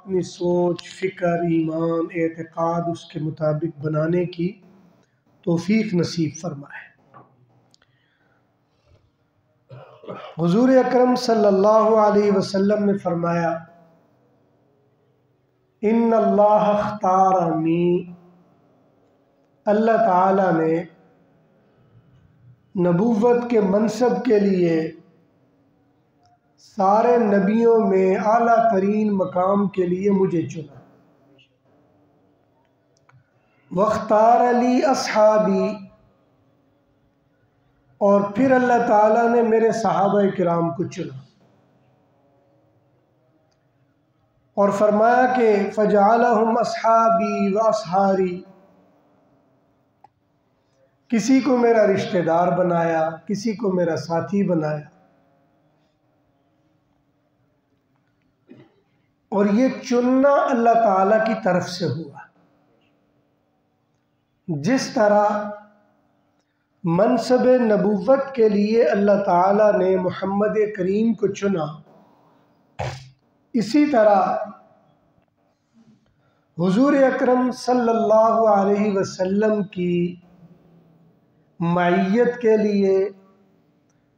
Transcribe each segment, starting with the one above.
अपनी सोच, फ़िक्र, ईमान, एतक़ाद उसके मुताबिक बनाने की तौफ़ीक़ नसीब फ़रमाए। हुज़ूर अकरम सल्लल्लाहु अलैहि वसल्लम ने फ़रमाया, इन्नल्लाह अख्तारनी, अल्लाह ताला ने नबूवत के मनसब के लिए सारे नबियों में आला तरीन मकाम के लिए मुझे चुना। वख्तार अली अस्हाबी, और फिर अल्लाह ताला ने मेरे सहाबा किराम को चुना और फरमाया कि फ़जअलहुम अस्हाबी व अस्हारी, किसी को मेरा रिश्तेदार बनाया, किसी को मेरा साथी बनाया। और ये चुनना अल्लाह ताला की तरफ से हुआ। जिस तरह मनसब नबूवत के लिए अल्लाह ताला ने मुहम्मद करीम को चुना, इसी तरह हुज़ूर अकरम सल्लल्लाहु अलैहि वसल्लम की मईयत के लिए,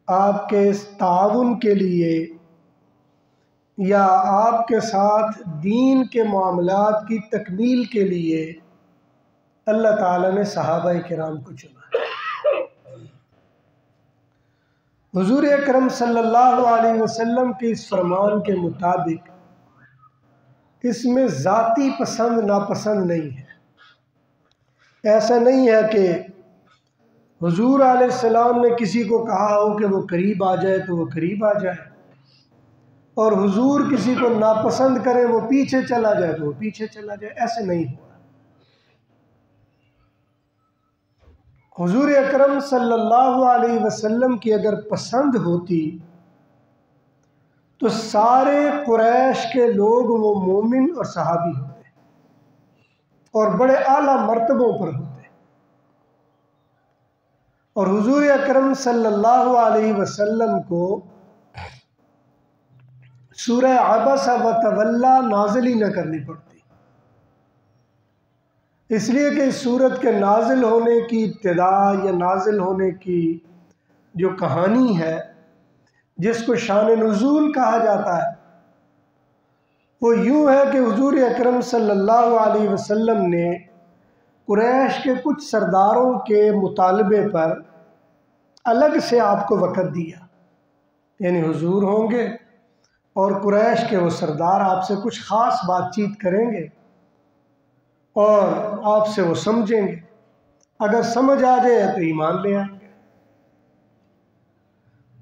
आपके ताउन के लिए या आपके साथ दीन के मामलात की तकमील के लिए अल्लाह ताला ने सहाबा किराम को चुना। हुज़ूर अकरम सल्लल्लाहु अलैहि वसल्लम के इस फरमान के मुताबिक इसमें ज़ाती पसंद नापसंद नहीं है। ऐसा नहीं है कि हुज़ूर अलैहिस्सलाम ने किसी को कहा हो कि वो करीब आ जाए तो वो करीब आ जाए, और हुज़ूर किसी को नापसंद करें वो पीछे चला जाए तो वो पीछे चला जाए। ऐसे नहीं हुआ। हुज़ूर अकरम सल्लल्लाहु अलैहि वसल्लम की अगर पसंद होती तो सारे कुरैश के लोग वो मोमिन और सहाबी होते और बड़े आला मर्तबों पर होते। और हुज़ूर अकरम सल्लल्लाहु अलैहि वसल्लम को सूरह अबसा व तवल्ला नाज़िल ही न करनी पड़ती, इसलिए कि इस सूरत के नाजिल होने की इब्तिदा या नाजिल होने की जो कहानी है, जिसको शान नुज़ूल कहा जाता है, वो यूँ है कि हुज़ूर अकरम सल्लल्लाहु अलैहि वसल्लम ने कुरैश के कुछ सरदारों के मुतालबे पर अलग से आपको वक़्त दिया। यानी हुज़ूर होंगे और कुरैश के वो सरदार आपसे कुछ ख़ास बातचीत करेंगे और आपसे वो समझेंगे। अगर समझ आ जाए तो ईमान ले आएंगे।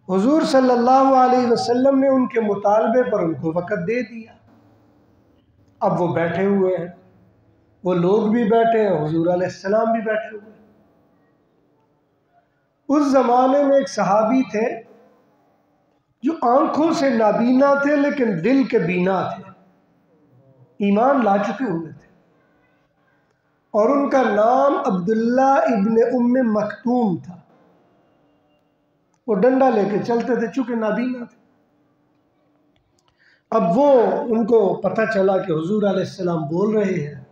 हुज़ूर सल्लल्लाहु अलैहि वसल्लम ने उनके मुतालबे पर उनको वक़्त दे दिया। अब वो बैठे हुए हैं, वो लोग भी बैठे हैं, हुज़ूर अलैहिस्सलाम भी बैठे हुए हैं। उस ज़माने में एक सहाबी थे जो आंखों से नाबीना थे लेकिन दिल के बीना थे, ईमान ला चुके हुए थे, और उनका नाम अब्दुल्ला इब्न उम्मे मखतूम था। वो डंडा लेके चलते थे चूँकि नाबीना थे। अब वो उनको पता चला कि हुज़ूर अलैहिस्सलाम बोल रहे हैं,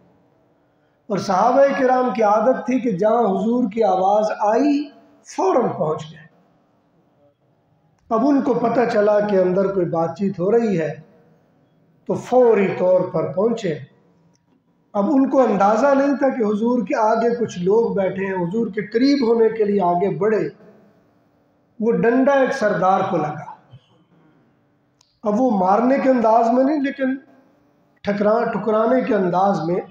और सहाबा किराम की आदत थी कि जहाँ हुज़ूर की आवाज़ आई फ़ौरन पहुँच गए। अब उनको पता चला कि अंदर कोई बातचीत हो रही है तो फौरी तौर पर पहुँचे। अब उनको अंदाज़ा नहीं था कि हुज़ूर के आगे कुछ लोग बैठे हैं। हुज़ूर के करीब होने के लिए आगे बढ़े, वो डंडा एक सरदार को लगा। अब वो मारने के अंदाज में नहीं, लेकिन ठुकराने के अंदाज में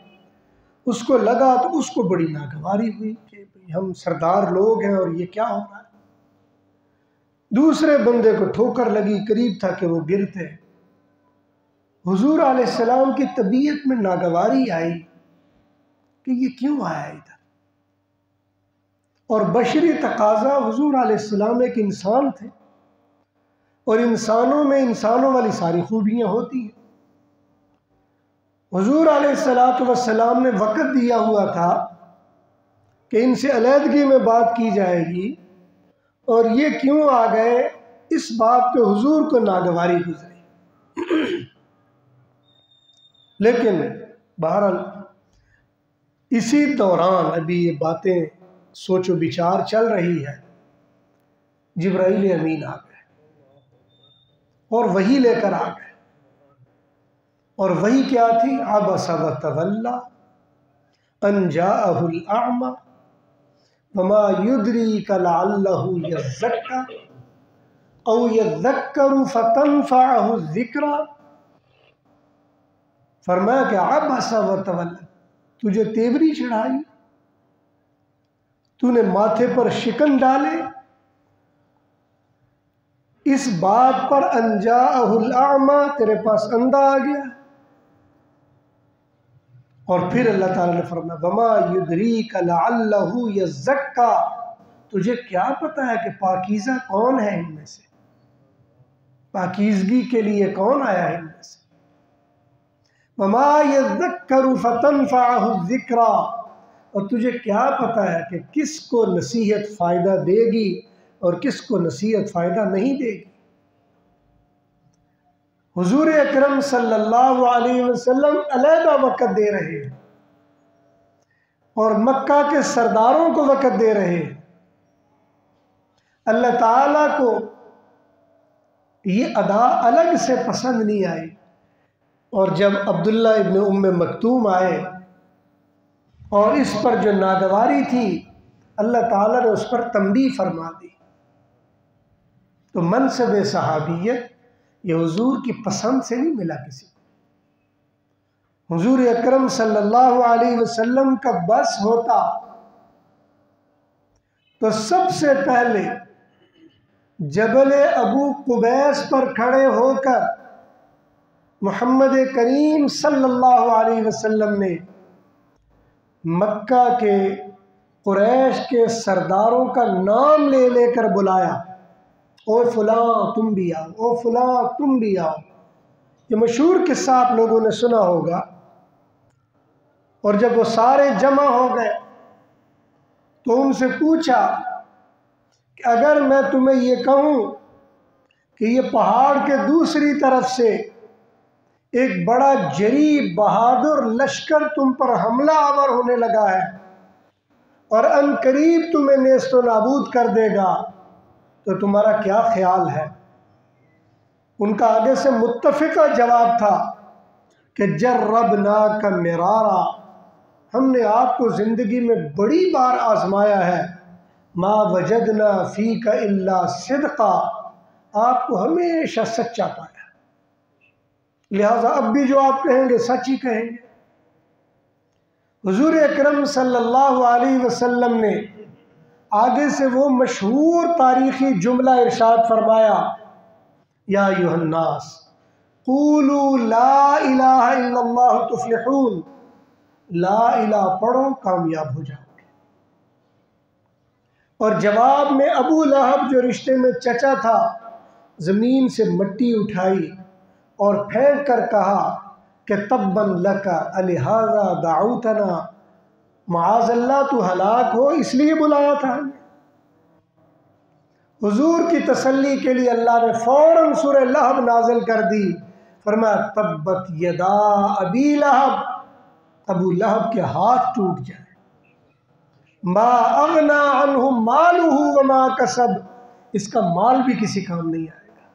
उसको लगा, तो उसको बड़ी नागवारी हुई कि हम सरदार लोग हैं और ये क्या हो रहा है। दूसरे बंदे को ठोकर लगी, करीब था कि वो गिरते। हुज़ूर अलैहिस्सलाम की तबीयत में नागवारी आई कि ये क्यों आया इधर। और बशरी तकाज़ा, हुज़ूर अलैहिस्सलाम एक इंसान थे और इंसानों में इंसानों वाली सारी खूबियाँ होती हैं। हुज़ूर अलैहिस्सलातु वस्सलाम ने वक़्त दिया हुआ था कि इनसे अलहदगी में बात की जाएगी, और ये क्यों आ गए, इस बात पे हुज़ूर को नागवारी गुजरी। लेकिन बहरहाल इसी दौरान अभी ये बातें सोचो विचार चल रही है, जिब्राइल अमीन आ गए और वही लेकर आ गए। और वही क्या थी? अबसा व तवल्ला अन जाअहुल अअमा वमा युद्रीका लअल्लहु यज़्ज़क्का औ यज़्ज़क्करु फतनफ़अहु ज़िक्रा। फरमाया कि अबसा व तवल्ला, तुझे तेवरी चढ़ाई, तूने माथे पर शिकन डाले इस बात पर अन जाअहुल अअमा, तेरे पास अंधा आ गया। और फिर अल्लाह ताला ने फरमाया वमा युद्रीका लअल्लहु यज़्ज़क्का, तुझे क्या पता है कि पाकीज़ा कौन है इनमें से, पाकीज़गी के लिए कौन आया है इनमें से। वमा यज़्ज़क्करु फतनफ़अहु ज़िक्रा, और तुझे क्या पता है कि किसको नसीहत फ़ायदा देगी और किसको नसीहत फ़ायदा नहीं देगी। हुजूर अकरम सल्लल्लाहु अलैहि वसल्लम अलहदा वक़्त दे रहे हैं और मक्का के सरदारों को वक़्त दे रहे हैं। अल्लाह ताला को ये अदा अलग से पसंद नहीं आई। और जब अब्दुल्ला इब्न उम्मे मक्तूम आए और इस पर जो नागवारी थी, अल्लाह ताला ने उस पर तंबीह फरमा दी। तो मनसब सहाबियत ये हुजूर की पसंद से नहीं मिला किसी को। हुजूर अकरम सल्लल्लाहु अलैहि वसल्लम का बस होता तो सबसे पहले जबल अबू कुबैस पर खड़े होकर मोहम्मद करीम सल्लल्लाहु अलैहि वसल्लम ने मक्का के कुरैश के सरदारों का नाम ले लेकर बुलाया, ओ फलां तुम भी आओ, ओ फलां तुम भी आओ। ये मशहूर किस्सा आप लोगों ने सुना होगा। और जब वो सारे जमा हो गए तो उनसे पूछा कि अगर मैं तुम्हें ये कहूँ कि ये पहाड़ के दूसरी तरफ से एक बड़ा जरीब बहादुर लश्कर तुम पर हमला आवर होने लगा है और अनकरीब तुम्हें नेस्तो नाबूद कर देगा, तो तुम्हारा क्या ख्याल है? उनका आगे से मुत्तफिका जवाब था कि जर्रबना का मिरारा, हमने आपको ज़िंदगी में बड़ी बार आजमाया है, मा वजदना फी का इल्ला सिद्का, आपको हमेशा सच्चा पाया, लिहाजा अब भी जो आप कहेंगे सच ही कहेंगे। हुजूर अकरम सल्लल्लाहु अलैहि वसल्लम ने आगे से वो मशहूर तारीखी जुमला इरशाद फरमाया, या अय्युहन्नास क़ूलू ला इलाहा इल्लल्लाह तुफ़्लिहून, ला इलाहा पढ़ो कामयाब हो जाओगे। और जवाब में अबू लहब जो रिश्ते में चचा था, ज़मीन से मिट्टी उठाई और फेंक कर कहा कि तब्बन लका अलिहाज़ा दाऊतना, माअज़ल्लाह तू हलाक हो इसलिए बुलाया था। हुजूर की तसल्ली के लिए अल्लाह ने फ़ौरन सूरह लहब नाज़िल कर दी। फरमाया तब्बत यदा अबी लहब, अबू लहब के हाथ टूट जाए, मा अगना अन्हु मालुहु व मा कसब, इसका माल भी किसी काम नहीं आएगा।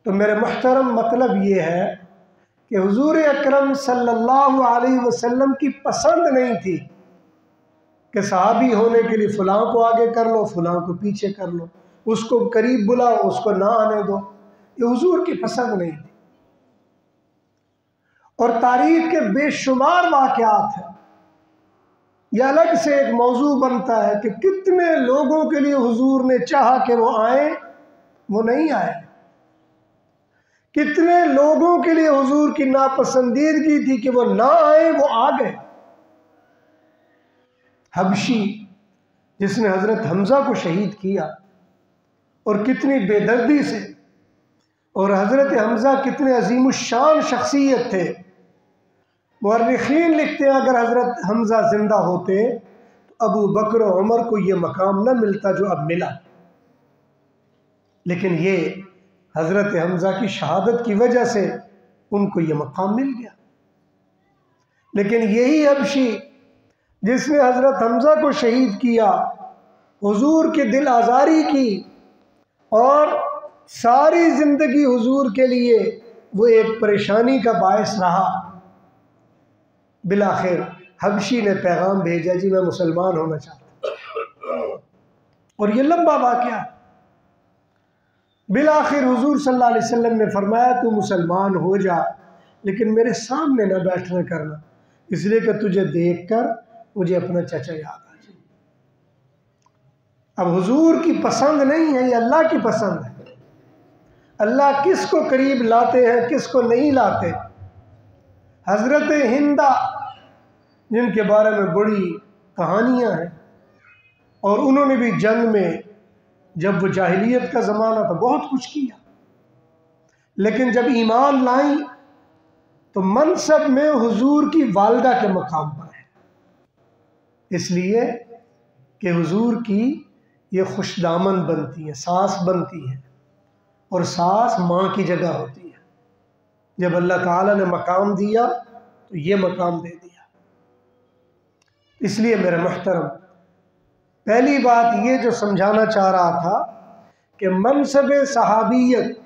तो मेरे मुहतरम मतलब ये है कि हुजूर अकरम सल्लल्लाहु अलैहि वसल्लम की पसंद नहीं थी कि सहाबी होने के लिए फ़लाँ को आगे कर लो, फ़लाँ को पीछे कर लो, उसको करीब बुलाओ, उसको ना आने दो। ये हुजूर की पसंद नहीं थी। और तारीख़ के बेशुमार वाक़यात हैं, यह अलग से एक मौजू बनता है कि कितने लोगों के लिए हुजूर ने चाहा कि वो आए, वो नहीं आए। कितने लोगों के लिए हुजूर की नापसंदीदगी थी कि वो ना आए, वो आ गए। हबशी जिसने हज़रत हमज़ा को शहीद किया, और कितनी बेदर्दी से, और हज़रत हमज़ा कितने अज़ीमुश्शान शख्सियत थे। मुअर्रिख़ीन लिखते हैं अगर हज़रत हमज़ा ज़िंदा होते तो अबू बकर और उमर को ये मकाम न मिलता जो अब मिला। लेकिन ये हज़रत हमज़ा की शहादत की वजह से उनको ये मकाम मिल गया। लेकिन यही हबशी जिसने हज़रत हमज़ा को शहीद किया, हुजूर के दिल आज़ारी की और सारी ज़िंदगी हुजूर के लिए वो एक परेशानी का बायस रहा, बिलाखिर हबशी ने पैगाम भेजा, जी मैं मुसलमान होना चाहता हूँ। और ये लंबा वाक़या, बिलाखिर हुजूर सल्लल्लाहु अलैहि वसल्लम ने फरमाया तू मुसलमान हो जा, लेकिन मेरे सामने न बैठना करना, इसलिए कि तुझे देखकर मुझे अपना चचा याद आ जाए। अब हुजूर की पसंद नहीं है, ये अल्लाह की पसंद है। अल्लाह किसको करीब लाते हैं, किसको नहीं लाते। हज़रत हिंदा, जिनके बारे में बड़ी कहानियाँ हैं, और उन्होंने भी जंग में, जब वो जाहिलियत का ज़माना था, बहुत कुछ किया, लेकिन जब ईमान लाई तो मनसब में हुजूर की वालदा के मकाम पर है, इसलिए कि हुजूर की ये खुशदामन बनती है, सास बनती है, और सास माँ की जगह होती है। जब अल्लाह ताला ने मकाम दिया तो ये मकाम दे दिया। इसलिए मेरे मुहतरम, पहली बात ये जो समझाना चाह रहा था कि मनसब सहाबियत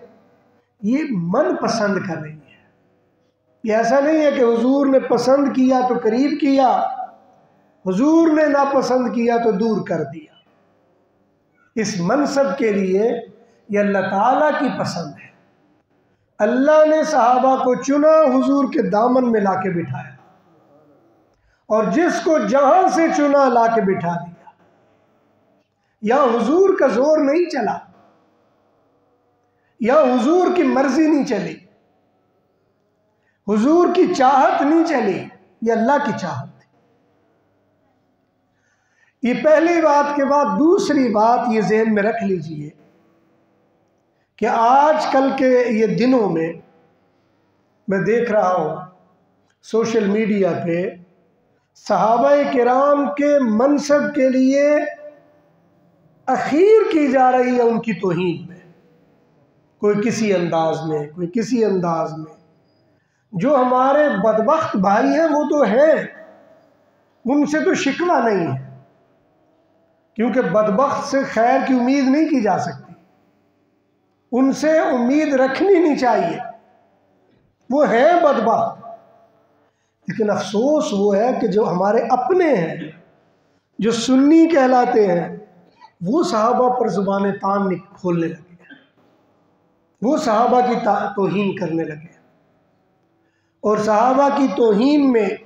ये मन पसंद कर रही है। ये ऐसा नहीं है कि हुजूर ने पसंद किया तो करीब किया, हुजूर ने नापसंद किया तो दूर कर दिया। इस मनसब के लिए ये अल्लाह ताला की पसंद है। अल्लाह ने सहाबा को चुना, हुजूर के दामन में लाके बिठाया, और जिसको जहां से चुना लाके बिठा दिया। यहां हुजूर का जोर नहीं चला, यहां हुजूर की मर्जी नहीं चली, हुजूर की चाहत नहीं चली, ये अल्लाह की चाहत थी। ये पहली बात के बाद दूसरी बात ये ज़हन में रख लीजिए कि आजकल के ये दिनों में मैं देख रहा हूँ सोशल मीडिया पे सहाबाए किराम के मनसब के लिए अखीर की जा रही है उनकी तौहीन में, कोई किसी अंदाज में, कोई किसी अंदाज में। जो हमारे बदबख्त भाई हैं वो तो हैं, उनसे तो शिकवा नहीं है, क्योंकि बदबख्त से खैर की उम्मीद नहीं की जा सकती, उनसे उम्मीद रखनी नहीं चाहिए, वो हैं बदबख्त। लेकिन अफसोस वो है कि जो हमारे अपने हैं, जो सुन्नी कहलाते हैं, वो सहाबा पर ज़ुबान तान खोलने लगे, वो सहाबा की तौहीन करने लगे। और सहाबा की तौहीन में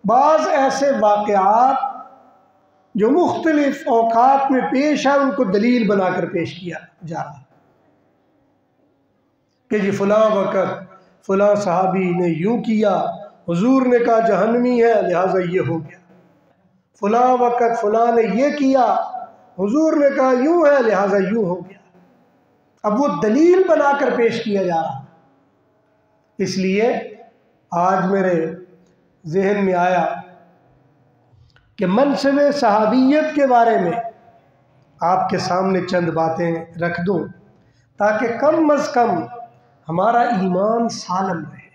बाज़ ऐसे वाक़यात जो मुख्तलिफ औकात में पेश है, उनको दलील बनाकर पेश किया जा रहा है कि जी फ़लाँ वक़्त फ़लाँ सहाबी ने यूँ किया, हुजूर ने कहा जहन्नमी है लिहाजा ये हो गया। फ़लाँ वक़्त फ़लाँ ने ये किया, हुजूर ने कहा यूँ है लिहाजा यूँ हो गया। अब वो दलील बनाकर पेश किया जा रहा है। इसलिए आज मेरे जहन में आया कि मनसब सहाबियत के बारे में आपके सामने चंद बातें रख दूं, ताकि कम अज़ कम हमारा ईमान सालम रहे।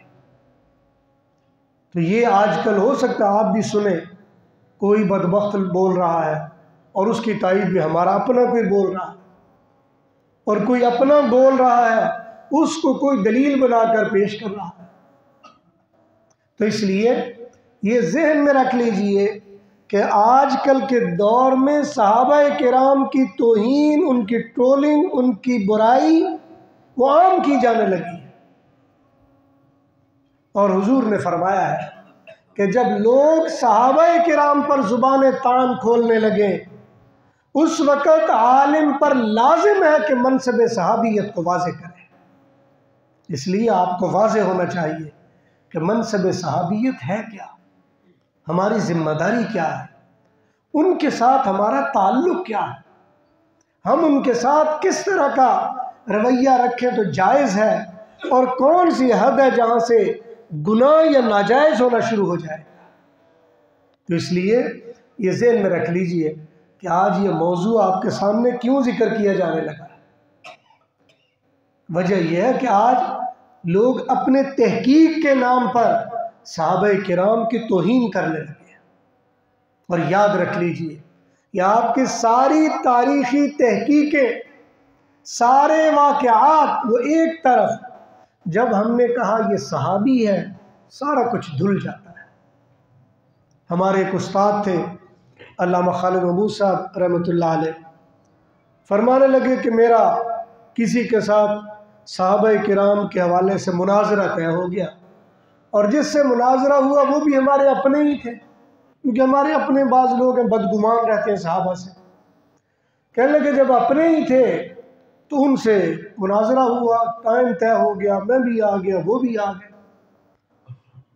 तो ये आजकल हो सकता है आप भी सुने, कोई बदबख्त बोल रहा है और उसकी तारीफ में हमारा अपना कोई बोल रहा है, और कोई अपना बोल रहा है उसको कोई दलील बनाकर पेश कर रहा है। तो इसलिए ये जहन में रख लीजिए कि आजकल के दौर में सहाबाए किराम की तौहीन, उनकी ट्रोलिंग, उनकी बुराई वो आम की जाने लगी है। और हुजूर ने फरमाया है कि जब लोग सहाबाए किराम पर ज़ुबान तान खोलने लगे, उस वक़्त आलिम पर लाजिम है कि मनसब सहाबियत को वाज़े करें। इसलिए आपको वाज़े होना चाहिए कि मनसब सहाबियत है क्या, हमारी ज़िम्मेदारी क्या है, उनके साथ हमारा ताल्लुक़ क्या है, हम उनके साथ किस तरह का रवैया रखें तो जायज़ है, और कौन सी हद है जहाँ से गुनाह या नाजायज़ होना शुरू हो जाए। तो इसलिए ये ज़हन में रख लीजिए कि आज ये मौजू आपके सामने क्यों जिक्र किया जाने लगा। वजह यह है कि आज लोग अपने तहकीक के नाम पर सहाबा किराम की तौहीन करने लगे। और याद रख लीजिए कि आपकी सारी तारीखी तहकीकें, सारे वाक़यात वो एक तरफ, जब हमने कहा ये सहाबी है सारा कुछ धुल जाता है। हमारे एक उस्ताद थे अल्लामा खालिद महमूद साहब रहमतुल्लाह अलैह, फरमाने लगे कि मेरा किसी के साथ सहाबा किराम के हवाले से मुनाजरा तय हो गया, और जिससे मुनाजरा हुआ वो भी हमारे अपने ही थे, क्योंकि हमारे अपने बाज़ लोग हैं बदगुमान रहते हैं सहाबा से। कहने लगे जब अपने ही थे तो उनसे मुनाजरा हुआ, टाइम तय हो गया, मैं भी आ गया वो भी आ गए।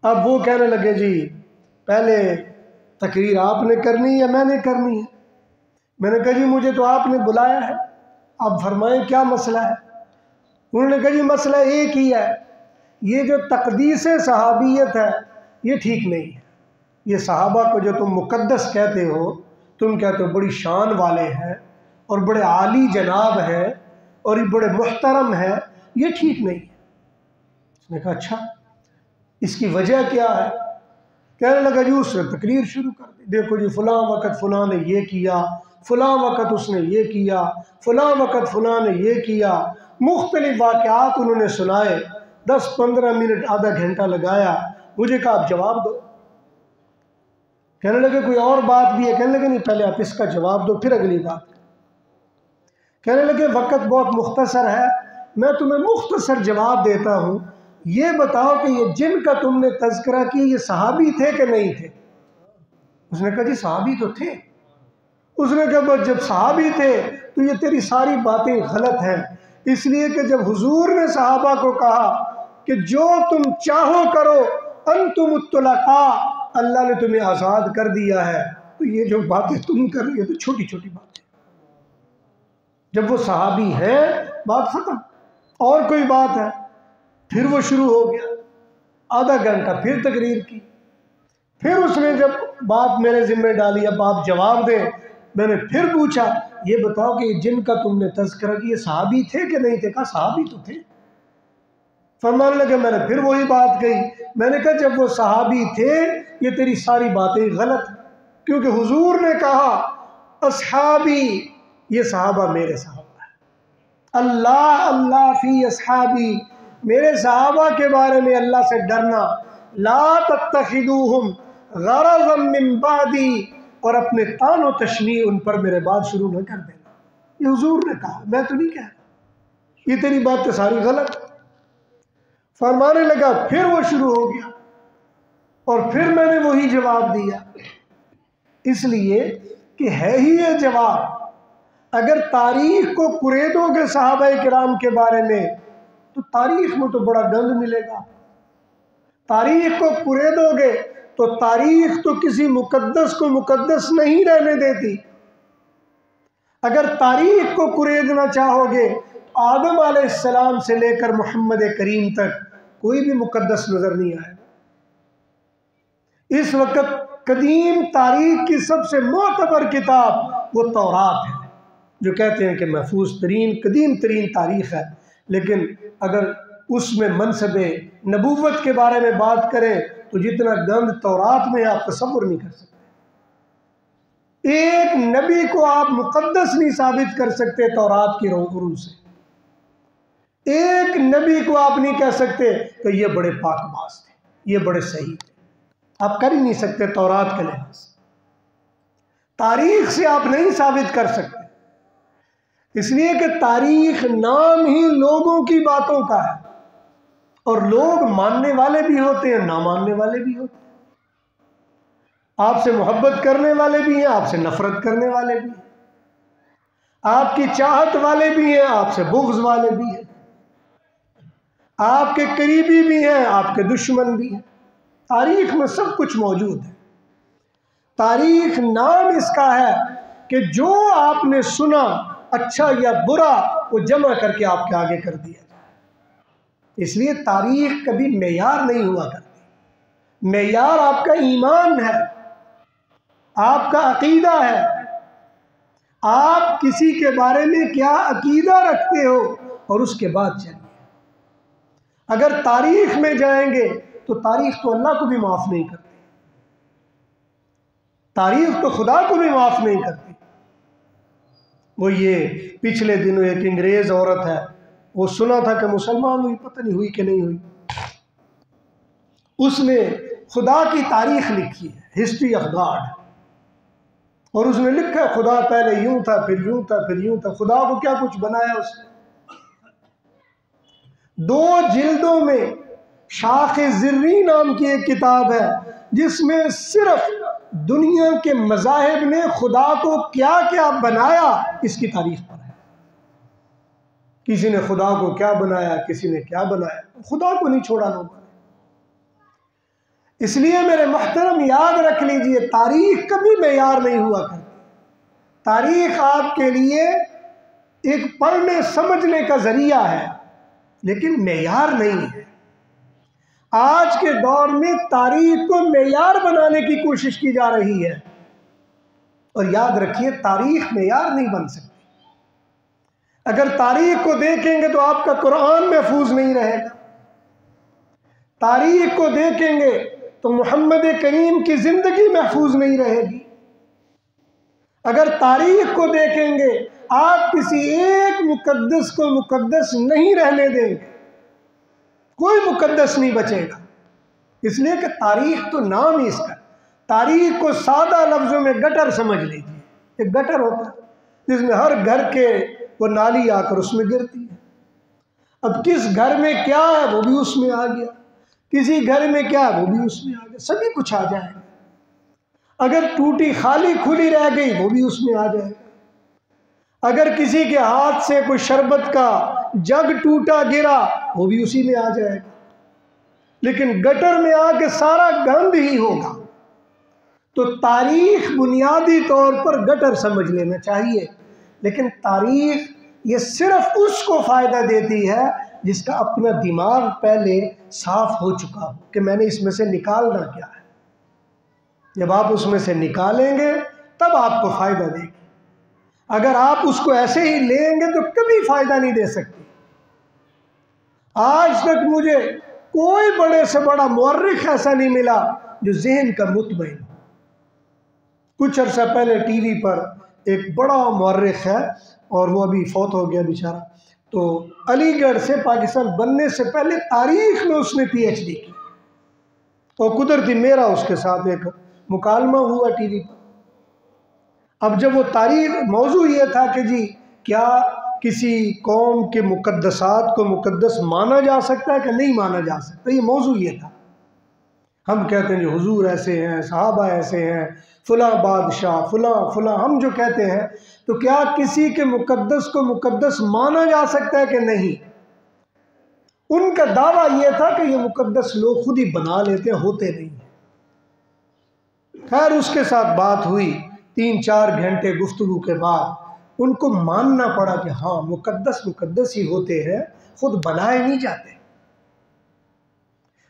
अब वो कहने लगे जी पहले तकरीर आपने करनी है मैंने करनी है। मैंने कहा जी मुझे तो आपने बुलाया है, आप फरमाएं क्या मसला है। उन्होंने कहा जी मसला एक ही है, ये जो तकदीस सहाबियत है ये ठीक नहीं है। ये सहाबा को जो तुम मुकद्दस कहते हो, तुम कहते हो बड़ी शान वाले हैं और बड़े आली जनाब हैं और ये बड़े मुहतरम हैं, ये ठीक नहीं है। उसने कहा अच्छा इसकी वजह क्या है। कहने लगा जी उसने तकरीर शुरू कर दी, देखो जी फ़लाँ वक़्त फ़लाँ ने ये किया, फ़लाँ वक़्त उसने ये किया, फ़लाँ वक़्त फ़लाँ ने ये किया। मुख्तलिफ वाक़यात उन्होंने सुनाए, 10-15 मिनट आधा घंटा लगाया। मुझे कहा आप जवाब दो। कहने लगे कोई और बात भी है। कहने लगे नहीं पहले आप इसका जवाब दो फिर अगली बात। कहने लगे वक़्त बहुत मुख्तसर है, मैं तुम्हें मुख्तसर जवाब देता हूँ, ये बताओ कि ये जिनका तुमने तज़किरा किया ये सहाबी थे कि नहीं थे। उसने कहा जी सहाबी तो थे। उसने कहा जब सहाबी थे तो ये तेरी सारी बातें गलत हैं, इसलिए कि जब हुजूर ने सहाबा को कहा कि जो तुम चाहो करो अंतुम तुलका, अल्लाह ने तुम्हें आज़ाद कर दिया है, तो ये जो बातें तुम कर रही हो तो छोटी छोटी बातें। जब वो सहाबी है बात खत्म, और कोई बात है। फिर वो शुरू हो गया, आधा घंटा फिर तकरीर की। फिर उसने जब बात मेरे ज़िम्मे डाली अब आप जवाब दें, मैंने फिर पूछा ये बताओ कि जिनका तुमने तज़किरा किया सहाबी थे कि नहीं थे। कहा सहाबी तो थे। फरमाने लगे मैंने फिर वही बात कही, मैंने कहा जब वो सहाबी थे ये तेरी सारी बातें गलत, क्योंकि हुजूर ने कहा असहाबी, ये सहाबा मेरे सहाबा है। अल्लाह अल्लाह फी असहाबी, मेरे सहाबा के बारे में अल्लाह से डरना। ला तत्तखिदूहुम गरज़म मिन बादी, और अपने तानो तशनी उन पर मेरे बाद शुरू न कर देना। ये हुजूर ने कहा, मैं तो नहीं कह रहा, ये तेरी बात तो सारी गलत। फरमाने लगा फिर वो शुरू हो गया और फिर मैंने वही जवाब दिया, इसलिए कि है ही ये जवाब। अगर तारीख को कुरेदोगे सहाबा किराम के बारे में तो तारीख में तो बड़ा गंद मिलेगा। तारीख को कुरेदोगे तो तारीख तो किसी मुकद्दस को मुकद्दस नहीं रहने देती। अगर तारीख को कुरेदना चाहोगे तो आदम अलैहिस्सलाम से लेकर मोहम्मद करीम तक कोई भी मुकद्दस नजर नहीं आएगा। इस वक्त कदीम तारीख की सबसे मोतबर किताब वो तौरात है, जो कहते हैं कि महफूज तरीन कदीम तरीन तारीख है। लेकिन अगर उसमें मनसबे नबूवत के बारे में बात करें तो जितना गंद तौरात में आप तसव्वुर नहीं कर सकते। एक नबी को आप मुकद्दस नहीं साबित कर सकते तौरात की रूह से। एक नबी को आप नहीं कह सकते कि ये बड़े पाकबाज थे, ये बड़े सही थे, आप कर ही नहीं सकते तौरात के लिहाज से। तारीख से आप नहीं साबित कर सकते, इसलिए कि तारीख नाम ही लोगों की बातों का है, और लोग मानने वाले भी होते हैं ना मानने वाले भी होते हैं। आपसे मोहब्बत करने वाले भी हैं, आपसे नफरत करने वाले भी हैं, आपकी चाहत वाले भी हैं, आपसे बुग़्ज़ वाले भी हैं, आपके करीबी भी हैं, आपके दुश्मन भी हैं। तारीख में सब कुछ मौजूद है। तारीख नाम इसका है कि जो आपने सुना अच्छा या बुरा वो जमा करके आपके आगे कर दिया जाए। इसलिए तारीख कभी मेयार नहीं हुआ करती। मेयार आपका ईमान है, आपका अकीदा है। आप किसी के बारे में क्या अकीदा रखते हो और उसके बाद चलिए। अगर तारीख में जाएंगे तो तारीख तो अल्लाह को भी माफ नहीं करती, तारीख तो खुदा को भी माफ नहीं करती। वो ये पिछले दिनों एक अंग्रेज औरत है, वो सुना था कि मुसलमान हुई, पता नहीं हुई कि नहीं हुई, उसने खुदा की तारीख लिखी है, हिस्ट्री ऑफ गॉड, और उसने लिखा है खुदा पहले यूं था, फिर यूं था, फिर यूं था। खुदा को क्या कुछ बनाया उसने? 2 जिल्दों में शाख-ए-ज़िर्री नाम की एक किताब है जिसमें सिर्फ दुनिया के मज़ाहिब ने खुदा को क्या क्या बनाया इसकी तारीख पर है। किसी ने खुदा को क्या बनाया, किसी ने क्या बनाया, खुदा को नहीं छोड़ा लोगों ने। इसलिए मेरे मोहतरम याद रख लीजिए, तारीख कभी मेयार नहीं हुआ करती। तारीख आपके लिए एक पढ़ने समझने का जरिया है, लेकिन मेयार नहीं है। आज के दौर में तारीख को मेयार बनाने की कोशिश की जा रही है, और याद रखिए तारीख मेयार नहीं बन सकती। अगर तारीख को देखेंगे तो आपका कुरान महफूज नहीं रहेगा, तारीख को देखेंगे तो मोहम्मद करीम की जिंदगी महफूज नहीं रहेगी। अगर तारीख को देखेंगे, आप किसी एक मुकद्दस को मुकद्दस नहीं रहने देंगे, कोई मुकद्दस नहीं बचेगा। इसलिए कि तारीख तो नाम ही इसका, तारीख को सादा लफ्जों में गटर समझ लीजिए। एक गटर होता है जिसमें हर घर के वो नाली आकर उसमें गिरती है। अब किस घर में क्या है वो भी उसमें आ गया, किसी घर में क्या है वो भी उसमें आ गया, सभी कुछ आ जाएगा। अगर टूटी खाली खुली रह गई वो भी उसमें आ जाएगा। अगर किसी के हाथ से कोई शरबत का जग टूटा गिरा वो भी उसी में आ जाएगा। लेकिन गटर में आके सारा गंद ही होगा। तो तारीख बुनियादी तौर पर गटर समझ लेना चाहिए, लेकिन तारीख ये सिर्फ उसको फायदा देती है जिसका अपना दिमाग पहले साफ हो चुका हो कि मैंने इसमें से निकालना क्या है। जब आप उसमें से निकालेंगे तब आपको फायदा देगी। अगर आप उसको ऐसे ही लेंगे तो कभी फायदा नहीं दे सकती। आज तक मुझे कोई बड़े से बड़ा मुअर्रिख ऐसा नहीं मिला जो ज़हन का मुतमईन हो। कुछ अर्सा पहले टीवी पर एक बड़ा मुअर्रिख है और वो अभी फौत हो गया बेचारा, तो अलीगढ़ से पाकिस्तान बनने से पहले तारीख में उसने PhD की, और कुदरती मेरा उसके साथ एक मुकालमा हुआ टीवी पर। अब जब वो तारीख, मौजू ये था कि जी क्या किसी कौम के मुकद्दसात को मुकद्दस माना जा सकता है कि नहीं माना जा सकता, ये मौजू ये था। हम कहते हैं जी हुजूर ऐसे हैं, सहाबा ऐसे हैं, फुला बादशाह फुला फुला, हम जो कहते हैं, तो क्या किसी के मुकद्दस को मुकद्दस माना जा सकता है कि नहीं? उनका दावा यह था कि ये मुकद्दस लोग खुद ही बना लेते हैं, होते नहीं हैं। खैर उसके साथ बात हुई, 3-4 घंटे गुफ्तगू के बाद उनको मानना पड़ा कि हाँ मुकद्दस मुकद्दस ही होते हैं, खुद बनाए नहीं जाते।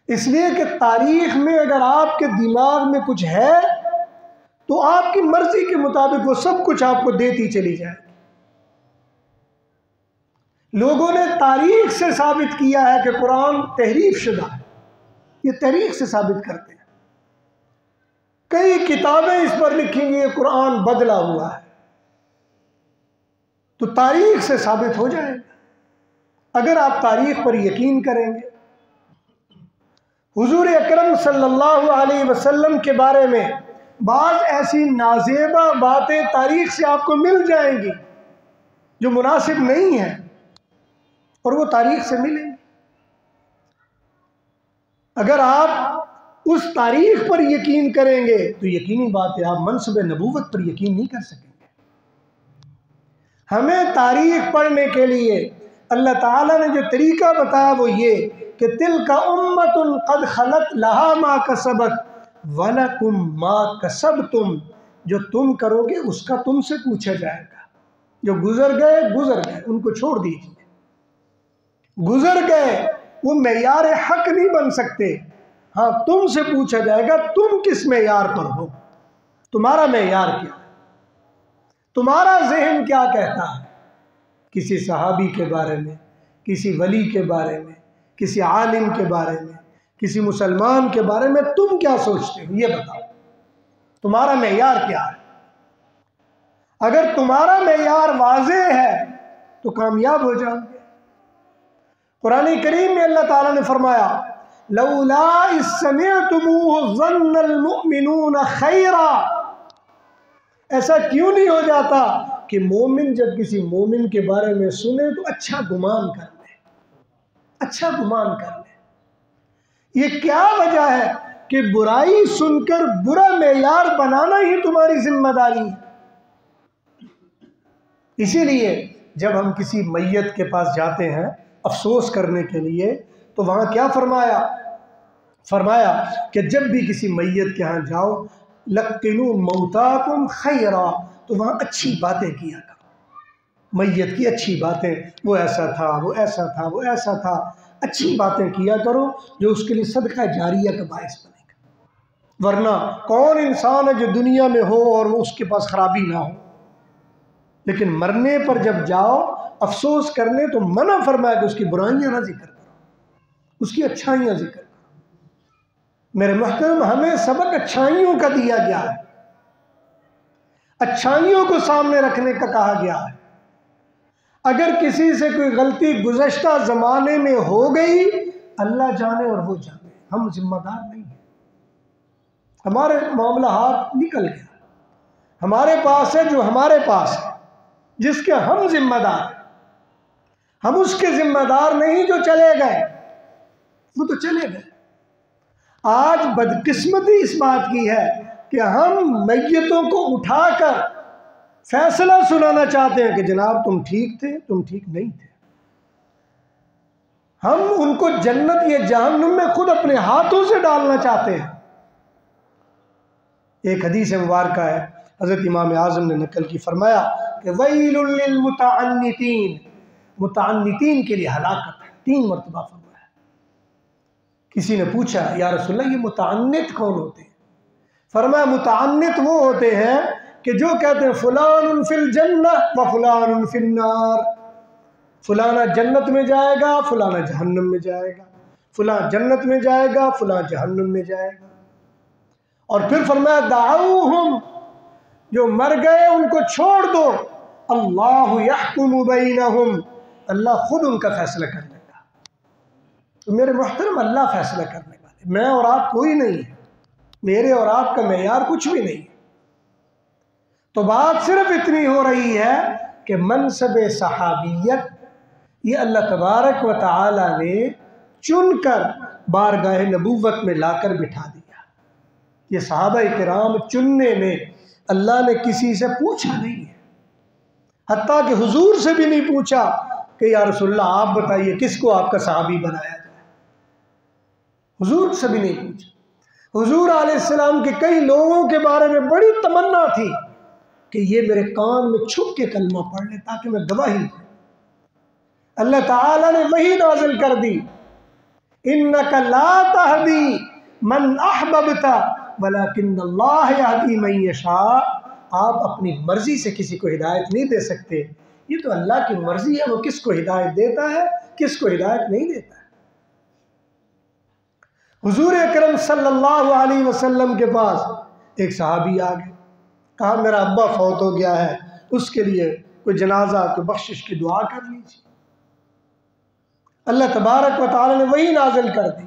इसलिए कि तारीख में अगर आपके दिमाग में कुछ है तो आपकी मर्जी के मुताबिक वो सब कुछ आपको देती चली जाएगी। लोगों ने तारीख से साबित किया है कि कुरान तहरीफ शुदा है, ये तारीख से साबित करते हैं। कई किताबें इस पर लिखेंगी ये कुरान बदला हुआ है, तो तारीख से साबित हो जाएगा अगर आप तारीख पर यकीन करेंगे। हुजूर अकरम सल्लल्लाहु अलैहि वसल्लम के बारे में बाज़ ऐसी नाज़ेबा बातें तारीख से आपको मिल जाएंगी जो मुनासिब नहीं है, और वो तारीख से मिलेंगी। अगर आप उस तारीख पर यकीन करेंगे तो यकीनी बात है आप मनसब नबूवत पर यकीन नहीं कर सकेंगे। हमें तारीख पढ़ने के लिए अल्लाह ताला ने जो तरीका बताया वो ये कि तिलका उम्मतुन कद खलत लहा मा कसबत वलकुम मा कसबतुम, जो तुम करोगे उसका तुमसे पूछा जाएगा। जो गुजर गए उनको छोड़ दीजिए, गुजर गए वो मेयार हक नहीं बन सकते। हाँ तुमसे पूछा जाएगा तुम किस मेयार पर हो, तुम्हारा मेयार क्या है, तुम्हारा जहन क्या कहता है किसी सहाबी के बारे में, किसी वली के बारे में, किसी आलिम के बारे में, किसी मुसलमान के बारे में तुम क्या सोचते हो? ये बताओ, तुम्हारा मेयार क्या है? अगर तुम्हारा मेयार वाज़ेह है तो कामयाब हो जाओगे। कुरान करीम में अल्लाह ताला ने फरमाया, लौला इज़ समिअतुमूहु ज़न्नल मुअमिनून खैरा। ऐसा क्यों नहीं हो जाता कि मोमिन जब किसी मोमिन के बारे में सुने तो अच्छा गुमान कर ले, अच्छा गुमान कर ले। ये क्या वजह है कि बुराई सुनकर बुरा मेयार बनाना ही तुम्हारी जिम्मेदारी है। इसीलिए जब हम किसी मैयत के पास जाते हैं अफसोस करने के लिए, तो वहाँ क्या फरमाया? फरमाया कि जब भी किसी मैयत के यहाँ जाओ, लक्किनू मौताकुम खैरा, तो वहाँ अच्छी बातें किया करो, मैयत की अच्छी बातें, वो ऐसा था, वो ऐसा था, वो ऐसा था, अच्छी बातें किया करो जो उसके लिए सदका जारिया का बायस बनेगा। वरना कौन इंसान है जो दुनिया में हो और वो उसके पास खराबी ना हो, लेकिन मरने पर जब जाओ अफसोस करने तो मना फरमाया कि उसकी बुराइयां ना जिक्र करो, उसकी अच्छाइयां जिक्र करो। मेरे मुहतरम, हमें सबक अच्छाइयों का दिया गया है, अच्छाइयों को सामने रखने का कहा गया है। अगर किसी से कोई गलती गुज़श्ता ज़माने में हो गई, अल्लाह जाने और वो जाने, हम जिम्मेदार नहीं हैं। हमारे मामला हाथ निकल गया, हमारे पास है जो हमारे पास है, जिसके हम जिम्मेदार हैं। हम उसके जिम्मेदार नहीं जो चले गए, वो तो चले गए। आज बदकिस्मती इस बात की है कि हम मैयतों को उठाकर फैसला सुनाना चाहते हैं कि जनाब तुम ठीक थे, तुम ठीक नहीं थे। हम उनको जन्नत या जहन्नुम में खुद अपने हाथों से डालना चाहते हैं। एक हदीस मुबारक है, हज़रत इमाम आज़म ने नकल की, फरमाया कि वैलुल लिल मुतअन्नितीन, मुतअन्नितीन के लिए हलाकत है। 3 मरतबा फरमाया। किसी ने पूछा, या रसूलल्लाह ये मुतअन्नित कौन होते हैं? फरमाया मुतअन्नित वो होते हैं कि जो कहते हैं फुलानुन फिल जन्नह व फुलानुन फिन नार, फलाना जन्नत में जाएगा, फलाना जहन्नुम में जाएगा, फलाना जन्नत में जाएगा, फलाना जहन्नुम में जाएगा। और फिर फरमाया दाऊहुम, जो मर गए उनको छोड़ दो, अल्लाहु यहकुमु बैनहुम, अल्लाह खुद उनका फैसला कर लेगा। तो मेरे मुहतरम, अल्लाह फैसला करने वाले, मैं और आप कोई नहीं है, मेरे और आपका मेयार कुछ भी नहीं है। तो बात सिर्फ इतनी हो रही है कि मनसब सहाबियत ये अल्लाह तबारक व तआला ने चुनकर बारगाह नबूवत में लाकर बिठा दिया। ये सहाबा किराम चुनने में अल्लाह ने किसी से पूछा नहीं है, हत्ता कि हुजूर से भी नहीं पूछा कि या रसूलल्लाह आप बताइए किसको आपका सहाबी बनाया जाए। हुजूर से भी नहीं पूछा। हुजूर अलैहिस्सलाम के कई लोगों के बारे में बड़ी तमन्ना थी कि ये मेरे कान में छुप के कलमा पढ़ ले ताकि मैं गवाही दूं। अल्लाह ताला ने वही नाज़िल कर दी, इन्नका ला तहदी मन अहबबता वलाकिन्नल्लाह यहदी मन यशा। आप अपनी मर्जी से किसी को हिदायत नहीं दे सकते, ये तो अल्लाह की मर्जी है, वो किसको हिदायत देता है, किसको हिदायत नहीं देता है। हुजूर अकरम सल्लल्लाहु अलैहि वसल्लम के पास एक सहाबी आ गए, कहा मेरा अब्बा फौत हो गया है, उसके लिए कोई जनाजा, कोई बख्शिश की दुआ कर लीजिए। अल्लाह तबारक व तआला ने वही नाज़िल कर दी,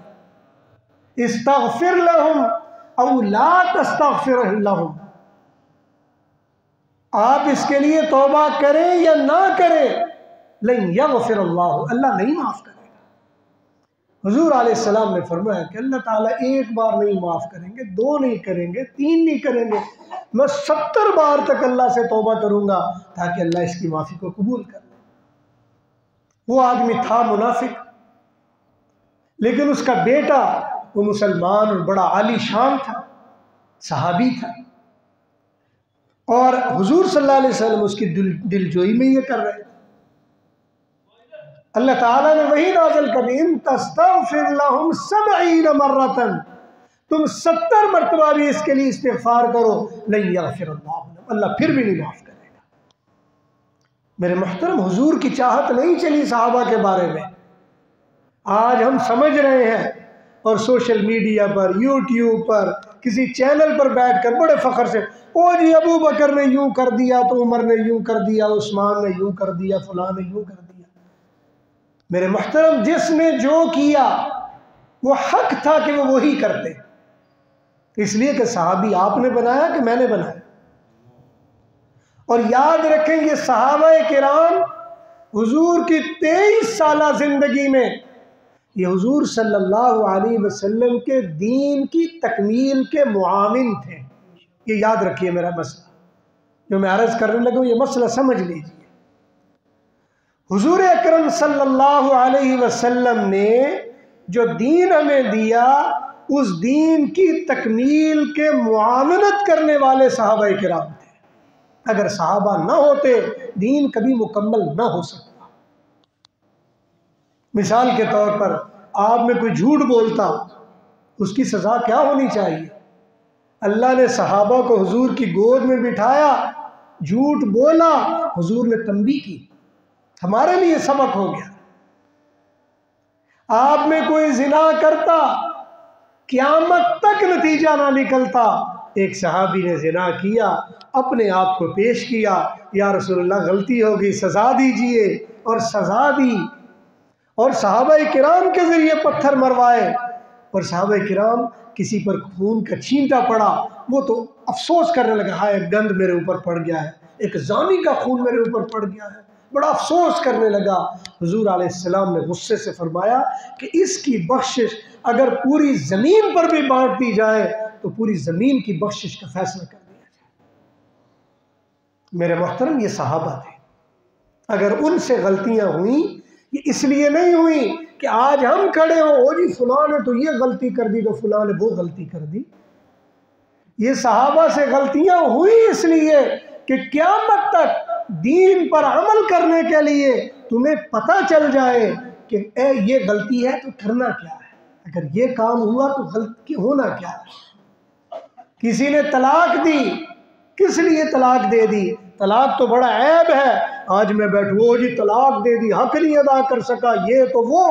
इस्तग़फिर लहुम औ ला तस्तग़फिर लहुम, आप इसके लिए तौबा करें या ना करें, लन यग़फिर अल्लाह, अल्लाह नहीं माफ़ करेगा। हुजूर अलैहिस्सलाम ने फरमाया कि अल्लाह ताला एक बार नहीं माफ़ करेंगे, 2 नहीं करेंगे, 3 नहीं करेंगे, मैं 70 बार तक अल्लाह से तौबा करूँगा ताकि अल्लाह इसकी माफ़ी को कबूल कर ले। वो आदमी था मुनाफिक, लेकिन उसका बेटा वो मुसलमान और बड़ा आली शान था, सहाबी था, और हुजूर सल्लल्लाहु अलैहि वसल्लम उसकी दिलजोई में ये कर रहे थे। अल्लाह ताला ने वही नाज़िल कर दी, इन तस्तग़फिर लहुम 70 मर्रतन, तुम 70 मरतबा भी इसके लिए इस्तिग़फ़ार करो, लन यग़फिर अल्लाह, अल्लाह फिर भी नहीं माफ़ करेगा। मेरे मुहतरम, हुजूर की चाहत नहीं चली सहाबा के बारे में, आज हम समझ रहे हैं और सोशल मीडिया पर, यूट्यूब पर, किसी चैनल पर बैठकर बड़े फ़ख्र से, ओ जी अबू बकर ने यूं कर दिया तो उमर ने यूं कर दिया, उस्मान ने यूं कर दिया, फलां ने यूं कर दिया। मेरे मुहतरम, जिसने जो किया वो हक था कि वो वही करते, इसलिए कि सहाबी आपने बनाया कि मैंने बनाया। और याद रखें, ये सहाबाए किराम हुजूर की 23 साला ज़िंदगी में ये हुजूर सल्लल्लाहु अलैहि वसल्लम के दीन की तकमील के मुआविन थे। ये याद रखिए, मेरा मसला जो मैं अर्ज़ करने लगा हूँ, ये मसला समझ लीजिए। हुजूर अकरम सल्लल्लाहु अलैहि वसल्लम ने जो दीन हमें दिया, उस दीन की तकमील के मुआवनत करने वाले सहाबाए किराम थे। अगर सहाबा ना होते, दीन कभी मुकम्मल ना हो सकता। मिसाल के तौर पर, आप में कोई झूठ बोलता, उसकी सज़ा क्या होनी चाहिए? अल्लाह ने सहाबा को हुजूर की गोद में बिठाया, झूठ बोला, हुजूर ने तंबीह की, हमारे लिए सबक हो गया। आप में कोई जिना करता, क़यामत तक नतीजा ना निकलता। एक सहाबी ने जिना किया, अपने आप को पेश किया, या रसूलुल्लाह गलती हो गई, सज़ा दीजिए, और सज़ा दी। और सहाबाए किराम के ज़रिए पत्थर मरवाए, और सहाबाए किराम किसी पर खून का छींटा पड़ा, वो तो अफसोस करने लगा, हाय गंद मेरे ऊपर पड़ गया है, एक जानी का खून मेरे ऊपर पड़ गया है, बड़ा अफसोस करने लगा। हुजूर अलैहिस्सलाम ने गुस्से से फरमाया कि इसकी बख्शिश अगर पूरी ज़मीन पर भी बांट दी जाए तो पूरी ज़मीन की बख्शिश का फैसला कर दिया जाए। मेरे मोहतरम, ये सहाबा थे। अगर उनसे गलतियां हुई, ये इसलिए नहीं हुई कि आज हम खड़े हो, ओ जी फलां ने तो ये गलती कर दी, तो फलां ने वो गलती कर दी। ये सहाबा से गलतियां हुई इसलिए कि क़यामत तक दीन पर अमल करने के लिए तुम्हें पता चल जाए कि ये गलती है तो करना क्या है, अगर ये काम हुआ तो गलती होना क्या है। किसी ने तलाक दी, किस लिए तलाक दे दी? तलाक तो बड़ा ऐब है, आज मैं बैठू, ओ जी तलाक दे दी, हक नहीं अदा कर सका, ये तो वो।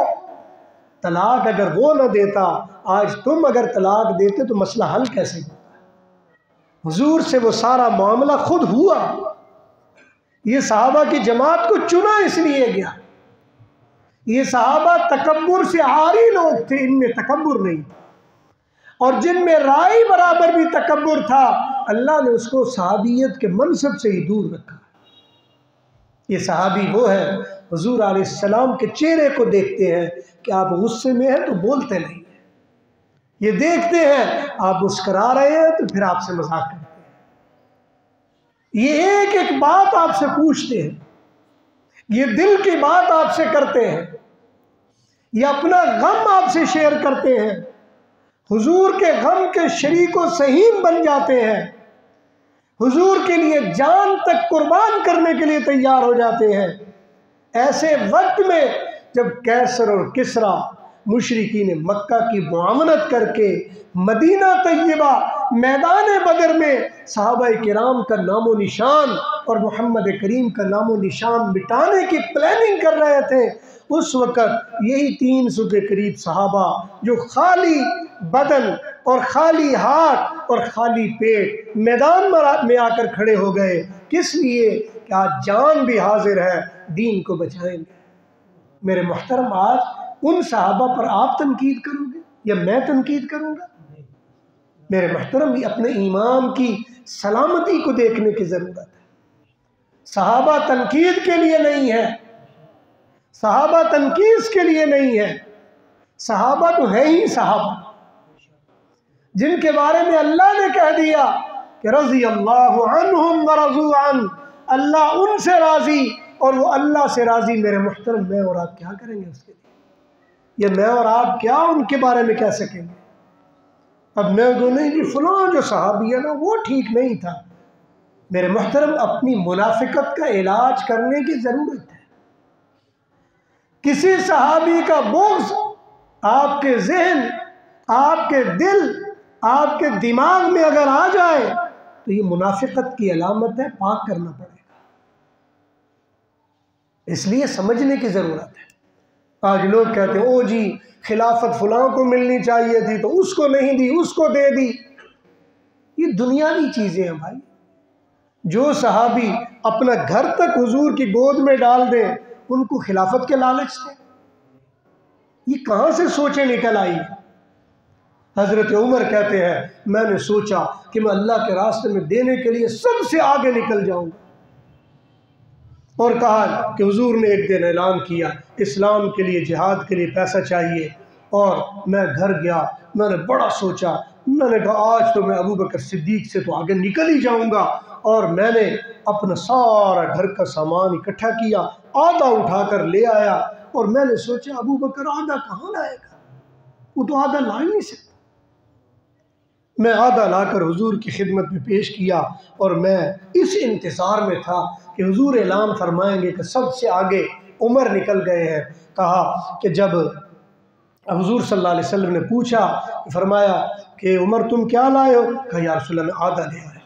तलाक अगर वो न देता, आज तुम अगर तलाक देते तो मसला हल कैसे होता? हुजूर से वो सारा मामला खुद हुआ। ये सहाबा की जमात को चुना इसलिए गया। ये सहाबा तकब्बुर से आरी लोग थे, इनमें तकब्बुर नहीं था। और जिनमें राई बराबर भी तकब्बुर था, अल्लाह ने उसको सहाबियत के मनसब से ही दूर रखा। ये सहाबी वो है, हुजूर अलैहिस्सलाम के चेहरे को देखते हैं कि आप गुस्से में हैं तो बोलते नहीं हैं, ये देखते हैं आप मुस्करा रहे हैं तो फिर आपसे मजाक करते हैं, ये एक एक बात आपसे पूछते हैं, ये दिल की बात आपसे करते हैं, ये अपना गम आपसे शेयर करते हैं, हुजूर के गम के शरीको सहीम बन जाते हैं, हुजूर के लिए जान तक कुर्बान करने के लिए तैयार हो जाते हैं। ऐसे वक्त में जब कैसर और किसरा मुशरिकीन मक्का की मुआमनत करके मदीना तैयबा मैदान बदर में सहाबाए किराम का नामो निशान और मोहम्मद करीम का नामो निशान मिटाने की प्लानिंग कर रहे थे, उस वक़्त यही 300 के करीब सहाबा जो खाली बदन और खाली हाथ और खाली पेट मैदान में आकर खड़े हो गए। किस लिए? कि आज जान भी हाजिर है, दीन को बचाएंगे। मेरे मुहतरम, आज उन सहाबा पर आप तनकीद करोगे या मैं तनकीद करूँगा? मेरे मुहतरम, अपने ईमान की सलामती को देखने की ज़रूरत है। सहाबा तनकीद के लिए नहीं है, सहाबा तनकीस के लिए नहीं है, सहाबा तो है ही सहाबा, जिनके बारे में अल्लाह ने कह दिया कि रज़ी अल्लाहु अन्हुम व रज़ू अन, अल्लाह उनसे राज़ी और वो अल्लाह से राज़ी। मेरे मुहतरम, मैं और आप क्या करेंगे उसके लिए? ये मैं और आप क्या उनके बारे में कह सकेंगे? अब मैं तो नहीं जी फलां जो सहाबी है ना वो ठीक नहीं था। मेरे मुहतरम, अपनी मुनाफिकत का इलाज करने की ज़रूरत है। किसी सहाबी का बुग़्ज़ आपके ज़हन, आपके दिल, आपके दिमाग में अगर आ जाए तो ये मुनाफिकत की अलामत है, पाक करना पड़ेगा। इसलिए समझने की ज़रूरत है। आज लोग कहते हैं ओ जी खिलाफत फलां को मिलनी चाहिए थी तो उसको नहीं दी, उसको दे दी। ये दुनियावी चीज़ें हैं भाई। जो सहाबी अपना घर तक हुजूर की गोद में डाल दे उनको खिलाफत के लालच थे। ये कहाँ से सोचें निकल आई। हज़रत उमर कहते हैं मैंने सोचा कि मैं अल्लाह के रास्ते में देने के लिए सबसे आगे निकल जाऊं, और कहा कि हुजूर ने एक दिन ऐलान किया इस्लाम के लिए जिहाद के लिए पैसा चाहिए, और मैं घर गया, मैंने बड़ा सोचा, मैंने कहा आज तो मैं अबू बकर सिद्दीक से तो आगे निकल ही जाऊंगा, और मैंने अपना सारा घर का सामान इकट्ठा किया, आधा उठाकर ले आया, और मैंने सोचा अबू बकर आधा कहाँ लाएगा, वो तो आधा ला ही नहीं सकता। मैं आधा लाकर हुजूर की खिदमत में पेश किया, और मैं इस इंतज़ार में था कि हुजूर ऐलान फरमाएंगे कि सबसे आगे उमर निकल गए हैं। कहा कि जब हुजूर सल्लल्लाहु अलैहि वसल्लम ने पूछा, फरमाया कि उमर तुम क्या लाए हो? कहा या रसूल अल्लाह मैं आधा ले आया।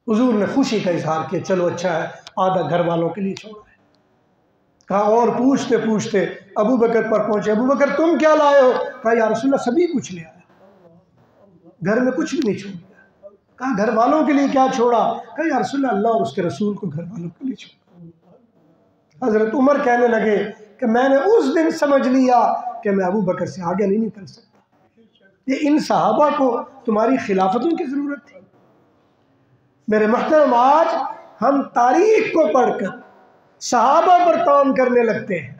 हुजूर ने खुशी का इजहार किया, चलो अच्छा है, आधा घर वालों के लिए छोड़ा है। कहा और पूछते पूछते अबू बकर पर पहुंचे, अबू बकर तुम क्या लाए हो? कहा या रसूल अल्लाह सभी कुछ ले आया, घर में कुछ भी नहीं छोड़ दिया। कहा घर वालों के लिए क्या छोड़ा? कहा या रसूल अल्लाह और उसके रसूल को घर वालों के लिए छोड़ा। हजरत उमर कहने लगे कि मैंने उस दिन समझ लिया कि मैं अबू बकर से आगे नहीं निकल सकता। ये इन सहाबा को तुम्हारी खिलाफतों की ज़रूरत थी। मेरे महतरम आज हम तारीख को पढ़कर सहाबा पर तान करने लगते हैं।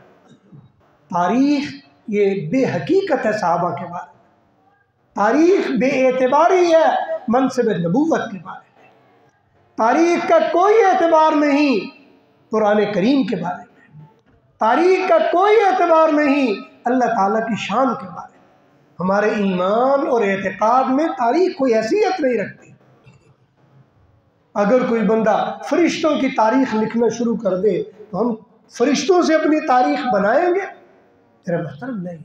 तारीख ये बेहकीकत है सहाबा के बारे में, तारीख बेएतबारी है मनसब नबूवत के बारे में, तारीख का कोई एतबार नहीं कुरान करीम के बारे में, तारीख का कोई एतबार नहीं अल्लाह ताला की शान के बारे में। हमारे ईमान और एतकाद में तारीख कोई हैसियत नहीं रखती। अगर कोई बंदा फरिश्तों की तारीख लिखना शुरू कर दे तो हम फरिश्तों से अपनी तारीख बनाएंगे? तेरा महतरम नहीं,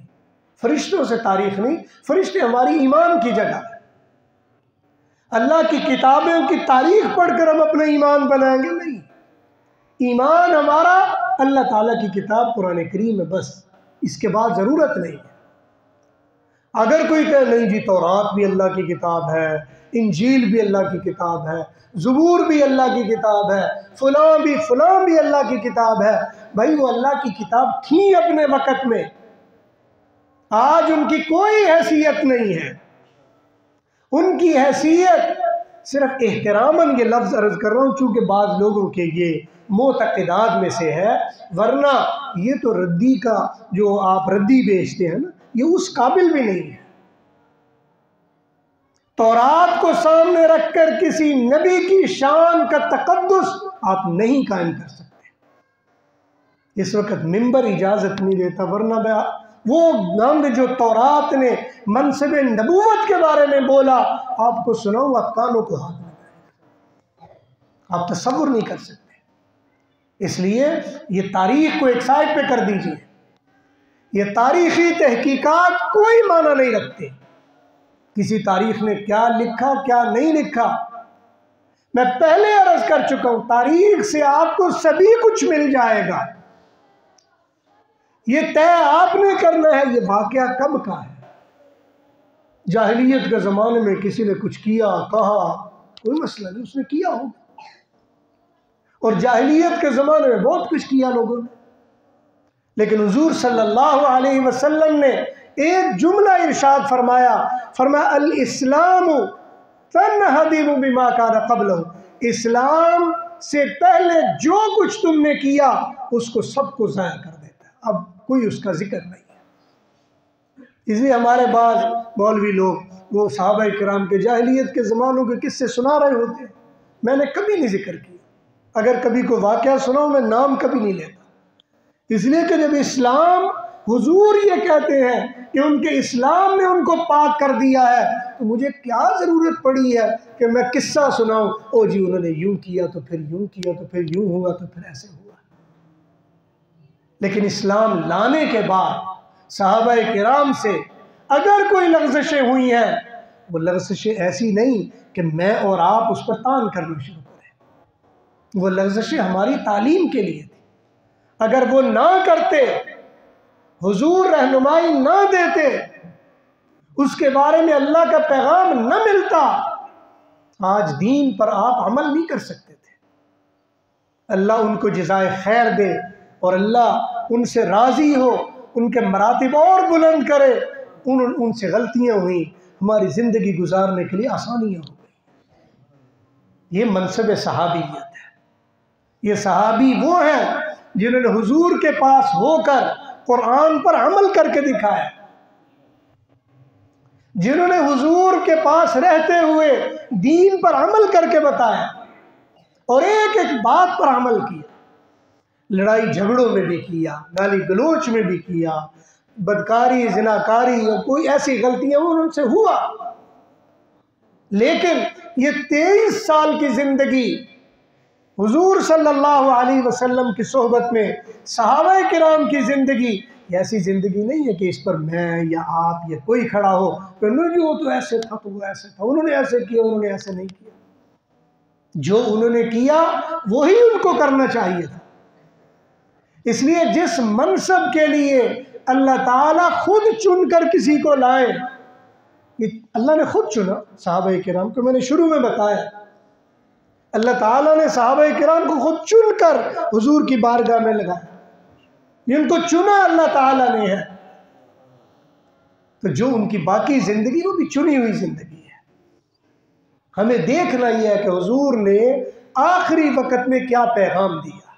फरिश्तों से तारीख नहीं, फरिश्ते हमारी ईमान की जगह है। अल्लाह की किताबों की तारीख पढ़कर हम अपना ईमान बनाएंगे? नहीं, ईमान हमारा अल्लाह ताला की किताब कुरान करीम है, बस इसके बाद ज़रूरत नहीं है। अगर कोई कहे नहीं जी तौरात भी अल्लाह की किताब है, इंजील भी अल्लाह की किताब है, ज़बूर भी अल्लाह की किताब है, फलां भी अल्लाह की किताब है, भाई वो अल्लाह की किताब थी अपने वक़्त में, आज उनकी कोई हैसियत नहीं है। उनकी हैसियत सिर्फ एहतरामन, ये लफ्ज़ अर्ज़ कर रहा हूँ चूँकि बाज़ लोगों के ये मोतक़िदात में से है, वरना ये तो रद्दी का जो आप रद्दी बेचते हैं ना, ये उस काबिल भी नहीं है। तौरात को सामने रखकर किसी नबी की शान का तकद्दुस आप नहीं कायम कर सकते। इस वक्त मिंबर इजाज़त नहीं देता, वरना वो नंद जो तौरात ने मनसब नबूवत के बारे में बोला आपको सुनाऊं, आप कानों को हाथ लगाएंगे, आप तसव्वुर नहीं कर सकते। इसलिए ये तारीख को एक साइड पे कर दीजिए। ये तारीखी तहकीकात कोई माना नहीं रखते। किसी तारीख ने क्या लिखा क्या नहीं लिखा, मैं पहले अर्ज कर चुका हूं, तारीख से आपको सभी कुछ मिल जाएगा। ये तय आपने करना है ये वाकया कब का है। जाहिलियत के ज़माने में किसी ने कुछ किया कहा, कोई मसला नहीं, उसने किया होगा, और जाहिलियत के ज़माने में बहुत कुछ किया लोगों ने। लेकिन हुजूर सल्लल्लाहु अलैहि वसल्लम ने एक जुमला इरशाद फरमाया, अल इस्लामु तन्हदिमु बिमा काना क़ब्लहु, इस्लाम से पहले जो कुछ तुमने किया उसको सबको ज़ाया कर देता है, अब कोई उसका जिक्र नहीं है। इसलिए हमारे बाद मौलवी लोग वो सहाबा किराम के जाहिलियत के ज़मानों के किस्से सुना रहे होते हैं, मैंने कभी नहीं जिक्र किया। अगर कभी कोई वाक़या सुनाऊं मैं नाम कभी नहीं लेता, इसलिए कि जब इस्लाम हुजूर ये कहते हैं कि उनके इस्लाम ने उनको पाक कर दिया है, तो मुझे क्या ज़रूरत पड़ी है कि मैं किस्सा सुनाऊं, ओ जी उन्होंने यूं किया तो फिर यूं किया तो फिर यूं हुआ तो फिर ऐसे हुआ। लेकिन इस्लाम लाने के बाद सहाबा किराम से अगर कोई लग़ज़शें हुई हैं, वो लग़ज़शें ऐसी नहीं कि मैं और आप उस पर तान करना शुरू करें, वो लग़ज़शें हमारी तालीम के लिए थी। अगर वो ना करते, हुजूर रहनुमाई ना देते, उसके बारे में अल्लाह का पैगाम न मिलता, आज दीन पर आप अमल नहीं कर सकते थे। अल्लाह उनको जज़ाए खैर दे और अल्लाह उनसे राज़ी हो, उनके मरातिब और बुलंद करे। उनसे गलतियाँ हुई, हमारी ज़िंदगी गुजारने के लिए आसानियाँ हो गई। ये मनसब सहाबियत है। ये सहाबी वो हैं जिन्होंने हुजूर के पास होकर कुरान पर अमल करके दिखाया, जिन्होंने हुजूर के पास रहते हुए दीन पर अमल करके बताया और एक एक बात पर अमल किया। लड़ाई झगड़ों में भी किया, गाली गलोच में भी किया, बदकारी जिनाकारी और कोई ऐसी गलतियां उनसे हुआ, लेकिन ये 23 साल की जिंदगी हुजूर सल्लल्लाहु अलैहि वसल्लम की सोहबत में, सहाबाए किराम की जिंदगी ऐसी जिंदगी नहीं है कि इस पर मैं या आप या कोई खड़ा हो तो नहीं, वो तो ऐसे था, तो वो ऐसे था, उन्होंने ऐसे किया, उन्होंने ऐसे नहीं किया। जो उन्होंने किया वही उनको करना चाहिए था। इसलिए जिस मनसब के लिए अल्लाह ताला खुद चुनकर किसी को लाए, ये अल्लाह ने खुद चुना सहाबाए किराम को। मैंने शुरू में बताया, अल्लाह ताला ने सहाबाए किराम को खुद चुनकर हुजूर की बारगाह में लगाया। जिनको चुना अल्लाह ताला ने है, तो जो उनकी बाकी जिंदगी वो भी चुनी हुई जिंदगी है। हमें देखना यह है कि हुजूर ने आखिरी वक्त में क्या पैगाम दिया।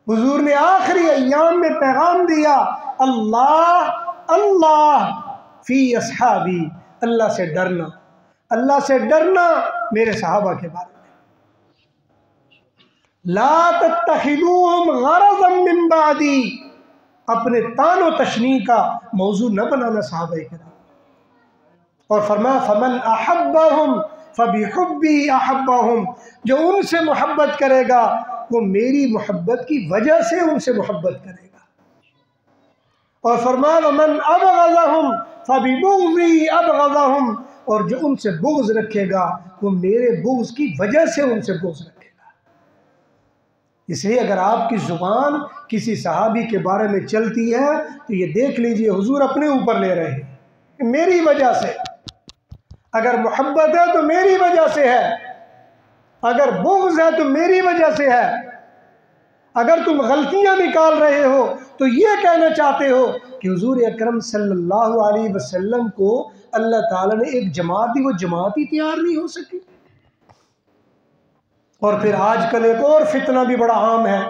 हुजूर ने आखिरी अय्याम में पैगाम दिया, अल्लाह अल्लाह फी अस्हाबी, अल्लाह से डरना, अल्लाह से डरना मेरे सहाबा के बारे में। ला तत्तखिदूहुम गरज़न मिन बादी, अपने तानो तशनी का मौजू न बनाना सहाबाए किराम। और फरमाया फमन अहब्बहुम फबिहुब्बी अहब्बहुम, जो उनसे मोहब्बत करेगा वो मेरी मोहब्बत की वजह से उनसे मोहब्बत करेगा। और फरमाया वमन अबग़ज़हुम फबिबुग़ज़ी अबग़ज़हुम, और जो उनसे बुग़्ज़ रखेगा वो मेरे बुग़्ज़ की वजह से उनसे बुग़्ज़ रखेगा। इसलिए अगर आपकी ज़ुबान किसी सहाबी के बारे में चलती है तो ये देख लीजिए हुजूर अपने ऊपर ले रहे हैं, मेरी वजह से। अगर मोहब्बत है तो मेरी वजह से है, अगर बुग़्ज़ है तो मेरी वजह से है। अगर तुम गलतियां निकाल रहे हो तो ये कहना चाहते हो कि हुजूर अकरम सल्लल्लाहु अलैहि वसल्लम को अल्लाह ताला ने एक जमात दी, वो जमात ही तैयार नहीं हो सकी। और फिर आजकल एक और फितना भी बड़ा आम है,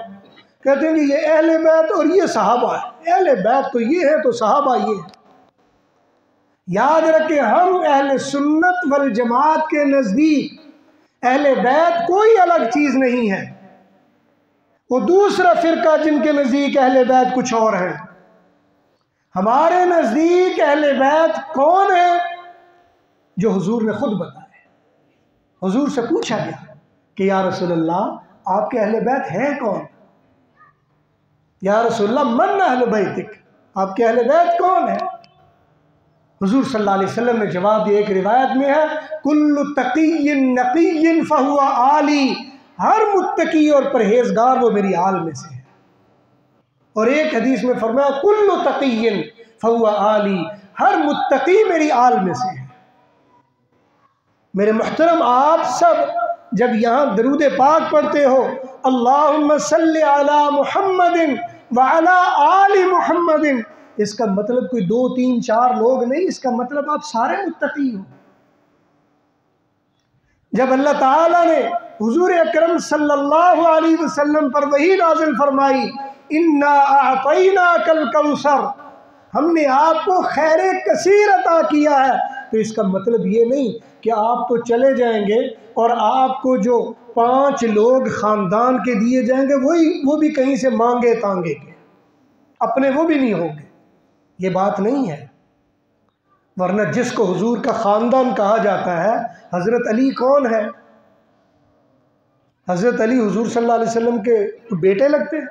कहते हैं कि ये अहले बैत और ये सहाबा है, अहले बैत तो ये है तो सहाबा ये है। याद रखें, हम अहले सुन्नत वल जमात के नज़दीक अहले बैत कोई अलग चीज़ नहीं है। वो दूसरा फिरका जिनके नज़दीक अहले बैत कुछ और है। हमारे नज़दीक अहले बैत कौन है? जो हुजूर ने खुद बताया। हुजूर से पूछा गया कि या रसूलल्लाह आपके अहले बैत हैं कौन? या रसूलल्लाह मन अहले बैतिक, आपके अहले बैत कौन है? हुजूर सल्लल्लाहु अलैहि वसल्लम ने जवाब दिया, एक रिवायत में है कुल्लु तक़िय्यिन नक़िय्यिन फ़हुवा आली, हर मुत्तकी और परहेजगार वो मेरी आल में से है। और एक हदीस में फरमाया कुल्लु तक़िय्यिन फ़हुवा आली, हर मुत्तकी मेरी आल में से है। मेरे मुहतरम, आप सब जब यहाँ दरूद पाक पढ़ते हो अल्लाहुम्मा सल्लि अला मुहम्मदिन व अला आलि मुहम्मदिन, इसका मतलब कोई 2 3 4 लोग नहीं, इसका मतलब आप सारे मुत्तकी हो। जब अल्लाह ताला ने हुजूर अकरम सल्लल्लाहु अलैहि वसल्लम पर वही नाज़िल फरमाई, इन्ना अअतैनाकल कौसर, हमने आपको खैर कसीर अता किया है, तो इसका मतलब ये नहीं कि आप तो चले जाएंगे और आपको जो 5 लोग ख़ानदान के दिए जाएंगे वो भी कहीं से मांगे तांगे के, अपने वो भी नहीं होंगे। ये बात नहीं है। वरना जिसको हुजूर का ख़ानदान कहा जाता है, हज़रत अली कौन है? हज़रत अली हुजूर सल्लल्लाहु अलैहि वसल्लम के बेटे लगते हैं?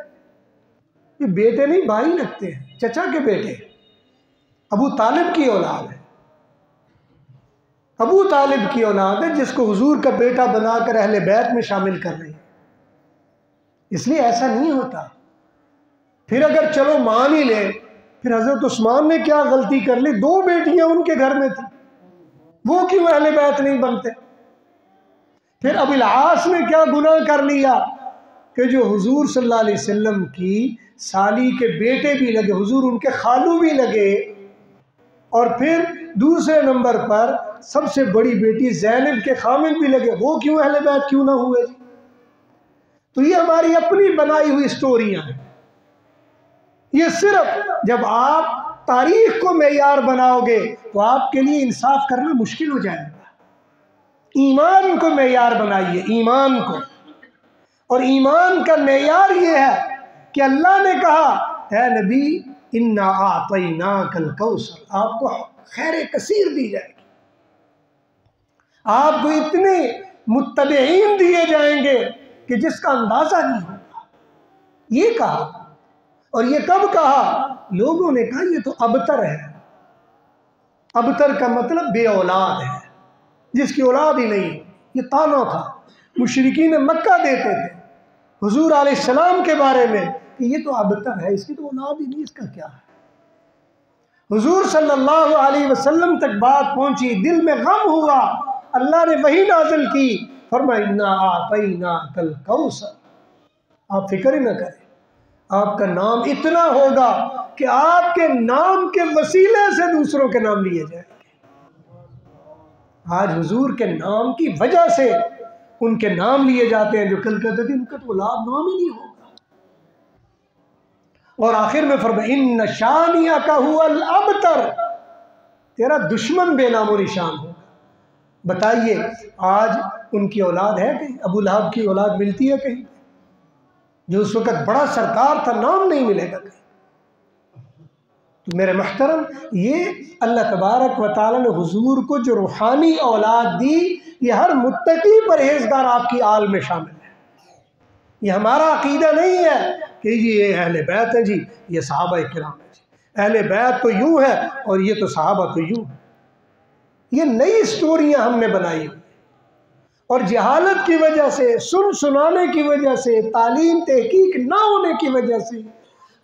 ये बेटे नहीं, भाई लगते हैं, चचा के बेटे। अबू तालिब की औलाद है, अबू तालिब की औलाद है, जिसको हुजूर का बेटा बनाकर अहले बैत में शामिल कर रहे हैं। इसलिए ऐसा नहीं होता फिर अगर चलो मान ही ले, फिर हजरत उस्मान ने क्या गलती कर ली? 2 बेटियां उनके घर में थी, वो क्यों अहले बैत नहीं बनते? फिर अबुल आस ने क्या गुनाह कर लिया कि जो हुजूर सल्लल्लाहु अलैहि वसल्लम की साली के बेटे भी लगे, हुजूर उनके खालू भी लगे, और फिर दूसरे नंबर पर सबसे बड़ी बेटी ज़ैनब के खामिद भी लगे, वो क्यों अहले बैत क्यों ना हुए जी? तो ये हमारी अपनी बनाई हुई स्टोरियां हैं। ये सिर्फ जब आप तारीख को मेयार बनाओगे तो आपके लिए इंसाफ करना मुश्किल हो जाएगा। ईमान को मेयार बनाइए, ईमान को। और ईमान का मेयार ये है कि अल्लाह ने कहा, है नबी, इन्ना आतैनाकल कौसर, आपको खैर कसीर दी जाएगी, आपको इतने मुत्तबईन दिए जाएंगे कि जिसका अंदाजा नहीं होगा। ये कहा, और ये कब कहा? लोगों ने कहा ये तो अबतर है। अबतर का मतलब बे औलाद है, जिसकी औलाद ही नहीं। ये ताना था, मुशरिकीन मक्का देते थे हुजूर अलैहिस्सलाम के बारे में कि ये तो अबतर है, इसकी तो औलाद ही नहीं, इसका क्या है? हुजूर सल्लल्लाहु अलैहि वसल्लम तक बात पहुंची, दिल में गम हुआ, अल्लाह ने वही नाज़िल की, फरमाया इन्ना आतैनाकल कौसर, आप फिक्र ही न करें, आपका नाम इतना होगा कि आपके नाम के वसीले से दूसरों के नाम लिए जाएंगे। आज हुजूर के नाम की वजह से उनके नाम लिए जाते हैं, जो कल कहते थे उनका तो औलाद नाम ही नहीं होगा। और आखिर में फरमाया इन्न शानियका हुवल अबतर, तेरा दुश्मन बेनामो निशान होगा। बताइए आज उनकी औलाद है कहीं? अबू लहब की औलाद मिलती है कहीं? जो उस वक्त बड़ा सरकार था, नाम नहीं मिलेगा कहीं। तो मेरे मुहतरम, ये अल्लाह तबारक व तआला ने हुजूर को जो रूहानी औलाद दी, ये हर मुत्तकी परहेजगार आपकी आल में शामिल है। ये हमारा अकीदा नहीं है कि ये अहले बैत है जी, ये सहाबा किराम है जी, अहले बैत तो यूँ है और ये तो सहाबा तो यूँ है। ये नई स्टोरियाँ हमने बनाई हुई, और जहालत की वजह से, सुनाने की वजह से, तालीम तहकीक ना होने की वजह से,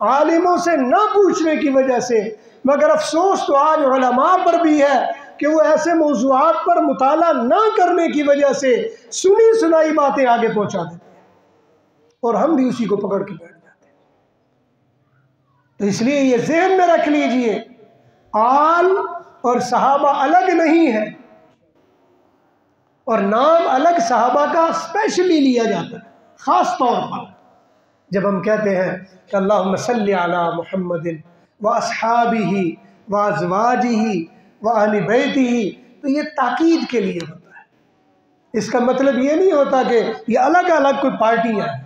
आलिमों से ना पूछने की वजह से, मगर अफसोस तो आज उलमा पर भी है कि वो ऐसे मौज़ूआत पर मुताला ना करने की वजह से सुनी सुनाई बातें आगे पहुंचा देते हैं, और हम भी उसी को पकड़ के बैठ जाते हैं। तो इसलिए ये ज़हन में रख लीजिए, आल और सहाबा अलग नहीं है, और नाम अलग सहाबा का स्पेशली लिया जाता है। ख़ास तौर पर जब हम कहते हैं कि अल्लाहुम्मा सल्ली अला मुहम्मदिन व अस्हाबिही व अज़वाजिही व अहली बैतिही, तो ये ताकीद के लिए होता है। इसका मतलब ये नहीं होता कि ये अलग अलग कोई पार्टियाँ हैं।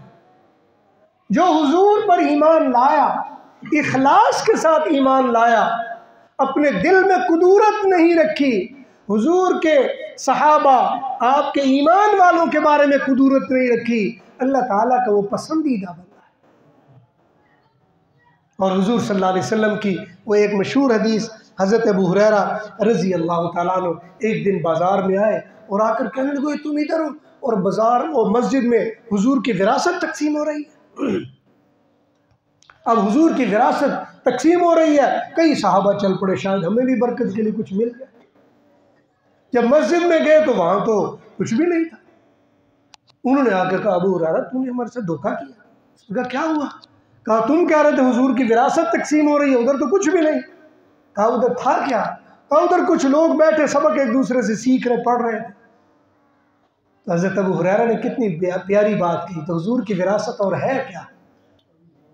जो हुजूर पर ईमान लाया, इखलास के साथ ईमान लाया, अपने दिल में कुदूरत नहीं रखी, हुजूर के सहाबा आपके ईमान वालों के बारे में कुदूरत नहीं रखी, अल्लाह ताला का वो पसंदीदा बंदा है। और हुजूर सल्लल्लाहु अलैहि वसल्लम की वो एक मशहूर हदीस, हज़रत अबू हुरैरा रज़ी अल्लाह तआला अन्हु एक दिन बाज़ार में आए और आकर कहने लगे तुम इधर हो, और बाज़ार और मस्जिद में हुजूर की विरासत तकसीम हो रही है। अब हुजूर की विरासत तकसीम हो रही है, कई सहाबा चल पड़े, शायद हमें भी बरकत के लिए कुछ मिल जाए। जब मस्जिद में गए तो वहाँ तो कुछ भी नहीं था। उन्होंने आकर कहा अबू हुरैरा तुमने हमारे साथ धोखा किया। उसने कहा क्या हुआ? कहा तुम कह रहे थे हुजूर की विरासत तकसीम हो रही है, उधर तो कुछ भी नहीं। कहा उधर था क्या? कहा उधर कुछ लोग बैठे सबक एक दूसरे से सीख रहे, पढ़ रहे थे। तो हज़रत अबू हुरैरा ने कितनी प्यारी बात की, तो हुजूर की विरासत और है क्या?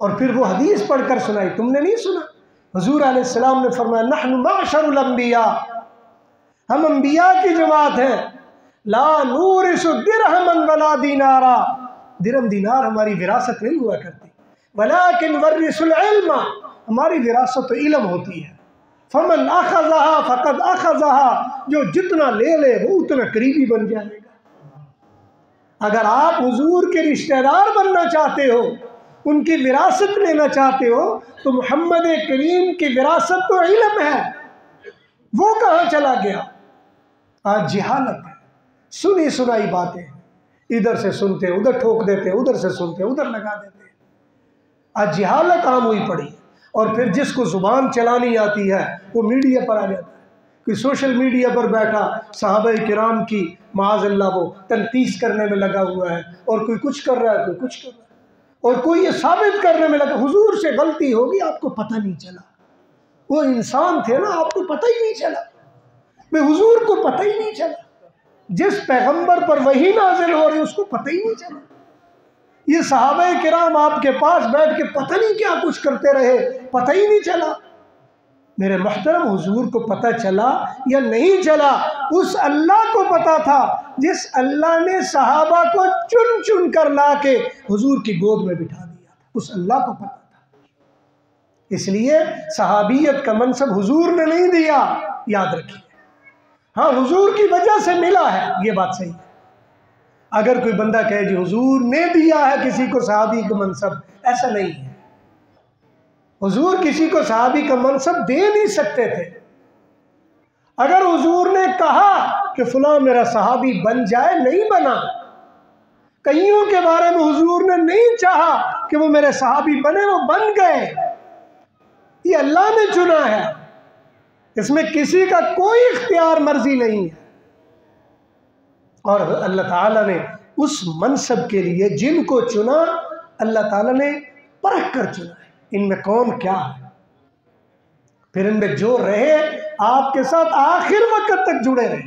और फिर वो हदीस पढ़कर सुनाई, तुमने नहीं सुना? हुजूर अलैहिस्सलाम ने फरमाया नहनु माशरुल अंबिया, हम अंबिया की जमात हैं, ला नूरिसु दिरहमन वला दीनारा, दिरहम दीनार हमारी विरासत नहीं हुआ करती, वलाकिन वरिसुल इल्मा, हमारी विरासत तो इल्म होती है। फमन अखज़हा फ़क़द अखज़हा, जो जितना ले ले वो उतना करीबी बन जाएगा। अगर आप हुजूर के रिश्तेदार बनना चाहते हो, उनकी विरासत लेना चाहते हो, तो मोहम्मद करीम की विरासत तो इल्म है, वो कहाँ चला गया? आज जिहालत है, सुनी सुनाई बातें, इधर से सुनते उधर ठोक देते, उधर से सुनते उधर लगा देते। आज जहालत आम हुई पड़ी, और फिर जिसको ज़ुबान चलानी आती है वो मीडिया पर आ जाता है। कोई सोशल मीडिया पर बैठा सहाबा किराम की माअज़ल्लाह वो तनकीस करने में लगा हुआ है, और कोई कुछ कर रहा है, कोई कुछ कर रहा है, और कोई ये साबित करने में लगा हुजूर से गलती होगी, आपको पता नहीं चला। वो इंसान थे ना, आपको पता ही नहीं चला, मैं हुजूर को पता ही नहीं चला। जिस पैगंबर पर वही नाज़िल हो रही उसको पता ही नहीं चला। ये सहाबा किराम आपके पास बैठ के पता नहीं क्या कुछ करते रहे, पता ही नहीं चला। मेरे मोहतरम, हुजूर को पता चला या नहीं चला, उस अल्लाह को पता था जिस अल्लाह ने सहाबा को चुन चुन कर ला के हुजूर की गोद में बिठा दिया था, उस अल्लाह को पता था। इसलिए सहाबियत का मनसब हुजूर ने नहीं दिया, याद रखिए। हाँ, हुजूर की वजह से मिला है, ये बात सही है। अगर कोई बंदा कहे जी हुजूर ने दिया है किसी को सहाबी का मनसब, ऐसा नहीं है। हुजूर किसी को सहाबी का मनसब दे नहीं सकते थे। अगर हुजूर ने कहा कि फलां मेरा सहाबी बन जाए, नहीं बना। कईयों के बारे में हुजूर ने नहीं चाहा कि वो मेरे सहाबी बने, वो बन गए। ये अल्लाह ने चुना है, इसमें किसी का कोई इख्तियार मर्जी नहीं है। और अल्लाह ताला ने उस मनसब के लिए जिनको चुना, अल्लाह ताला ने परख कर चुना है, इनमें कौन क्या है। फिर इनमें जो रहे आपके साथ आखिर वक्त तक जुड़े रहे।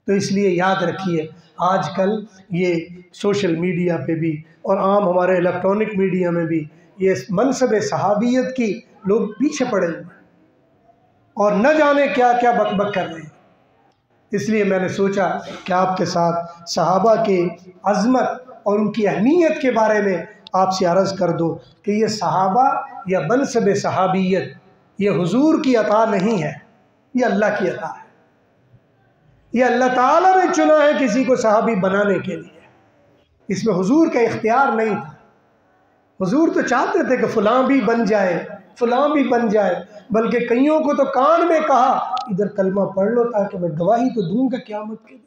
तो इसलिए याद रखिए, आजकल ये सोशल मीडिया पे भी और आम हमारे इलेक्ट्रॉनिक मीडिया में भी ये मनसब सहाबियत की लोग पीछे पड़े हुए हैं और न जाने क्या क्या बकबक कर रहे हैं। इसलिए मैंने सोचा कि आपके साथ सहाबा के अज़मत और उनकी अहमियत के बारे में आपसे अर्ज़ कर दो कि ये सहाबा या मनसब सहाबियत ये हुजूर की अता नहीं है, ये अल्लाह की अता है। ये अल्लाह ताला ने चुना है किसी को सहाबी बनाने के लिए, इसमें हुजूर का इख्तियार नहीं था। हुजूर तो चाहते थे कि फ़लाँ भी बन जाए, फ़लाँ भी बन जाए, बल्कि कईयों को तो कान में कहा इधर कलमा पढ़ लो ताकि मैं गवाही तो दूंगा क़यामत के दिन।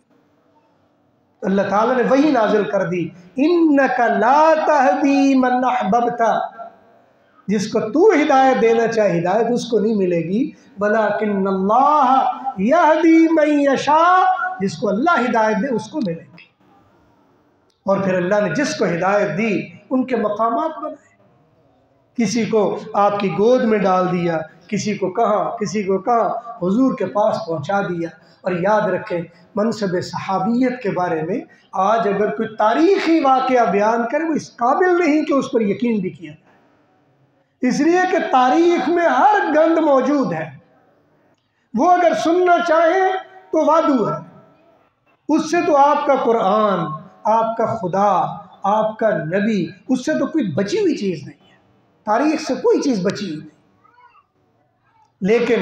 अल्लाह ताला ने वही नाजिल कर दी, इन्नका ला तहदी मन अहबब्ता, जिसको तू हिदायत देना चाहे हिदायत उसको नहीं मिलेगी, वलाकिन्नल्लाह यहदी मन यशा, जिसको अल्लाह हिदायत दे उसको मिलेगी। और फिर अल्लाह ने जिसको हिदायत दी उनके मकामात बनाए, किसी को आपकी गोद में डाल दिया, किसी को कहाँ हुजूर के पास पहुँचा दिया। और याद रखें, मनसब सहाबियत के बारे में आज अगर कोई तारीख़ी वाक़या बयान करे, वो इस काबिल नहीं कि उस पर यकीन भी किया जाए, इसलिए कि तारीख़ में हर गंद मौजूद है। वो अगर सुनना चाहे तो वादू है, उससे तो आपका कुरान, आपका खुदा, आपका नबी, उससे तो कोई बची हुई चीज़ नहीं है, तारीख़ से कोई चीज़ बची हुई नहीं। लेकिन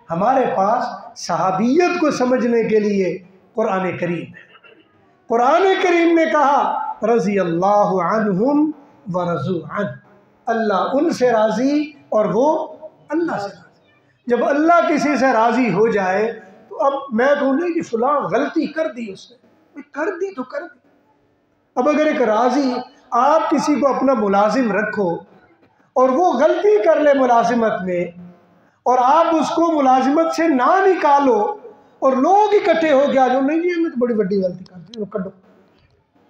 हमारे पास सहाबियत को समझने के लिए कुरान करीम है। कुरान करीम ने कहा रज़ी अल्लाहु अन्हुम व रज़ू अन, अल्लाह उनसे राज़ी और वो अल्लाह से राज़ी। जब अल्लाह किसी से राज़ी हो जाए तो अब मैं कहूँ नहीं कि फ़लाँ गलती कर दी उसने, कर दी तो कर दी। अब अगर एक राज़ी, आप किसी को अपना मुलाजिम रखो और वो गलती कर ले मुलाजिमत में, और आप उसको मुलाजिमत से ना निकालो और लोग इकट्ठे हो गया जो नहीं जी, मैं तो बड़ी बड़ी गलती करती हूँ, कटो,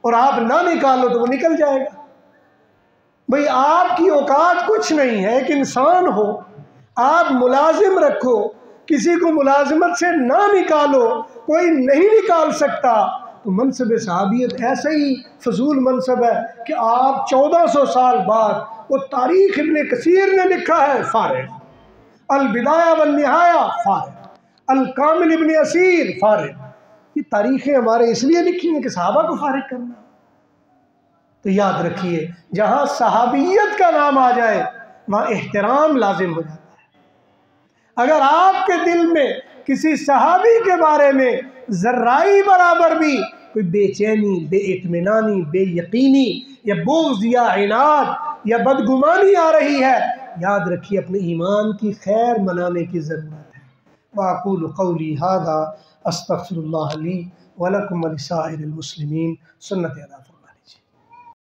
और आप ना निकालो तो वो निकल जाएगा। भाई आपकी औकात कुछ नहीं है, एक इंसान हो, आप मुलाजिम रखो, किसी को मुलाजिमत से ना निकालो, कोई नहीं निकाल सकता। तो मनसब सहाबियत ऐसा ही फजूल मनसब है कि आप 1400 साल बाद, वो तारीख़ इब्न कसीर ने लिखा है फारिग, अल बिदाया वन निहाया फारिग, अल कामिल इब्न असीर फारिग, ये तारीख़ें हमारे इसलिए लिखी हैं कि सहाबा को फारिग करना। तो याद रखिए, जहाँ सहाबियत का नाम आ जाए वहाँ एहतराम लाजिम हो जाता है। अगर आपके दिल में किसी सहाबी के बारे में ज़र्राई बराबर भी कोई बेचैनी, बेइत्मीनानी, बेयकीनी या बुग़्ज़ या इनाद या बदगुमानी आ रही है, याद रखिए अपने ईमान की खैर मनाने की ज़रूरत है। वाक़ूलु क़ौली हाज़ा अस्तग़फ़िरुल्लाह ली व लकुम व लिसाइरिल मुस्लिमीन। सुन्नत अदा।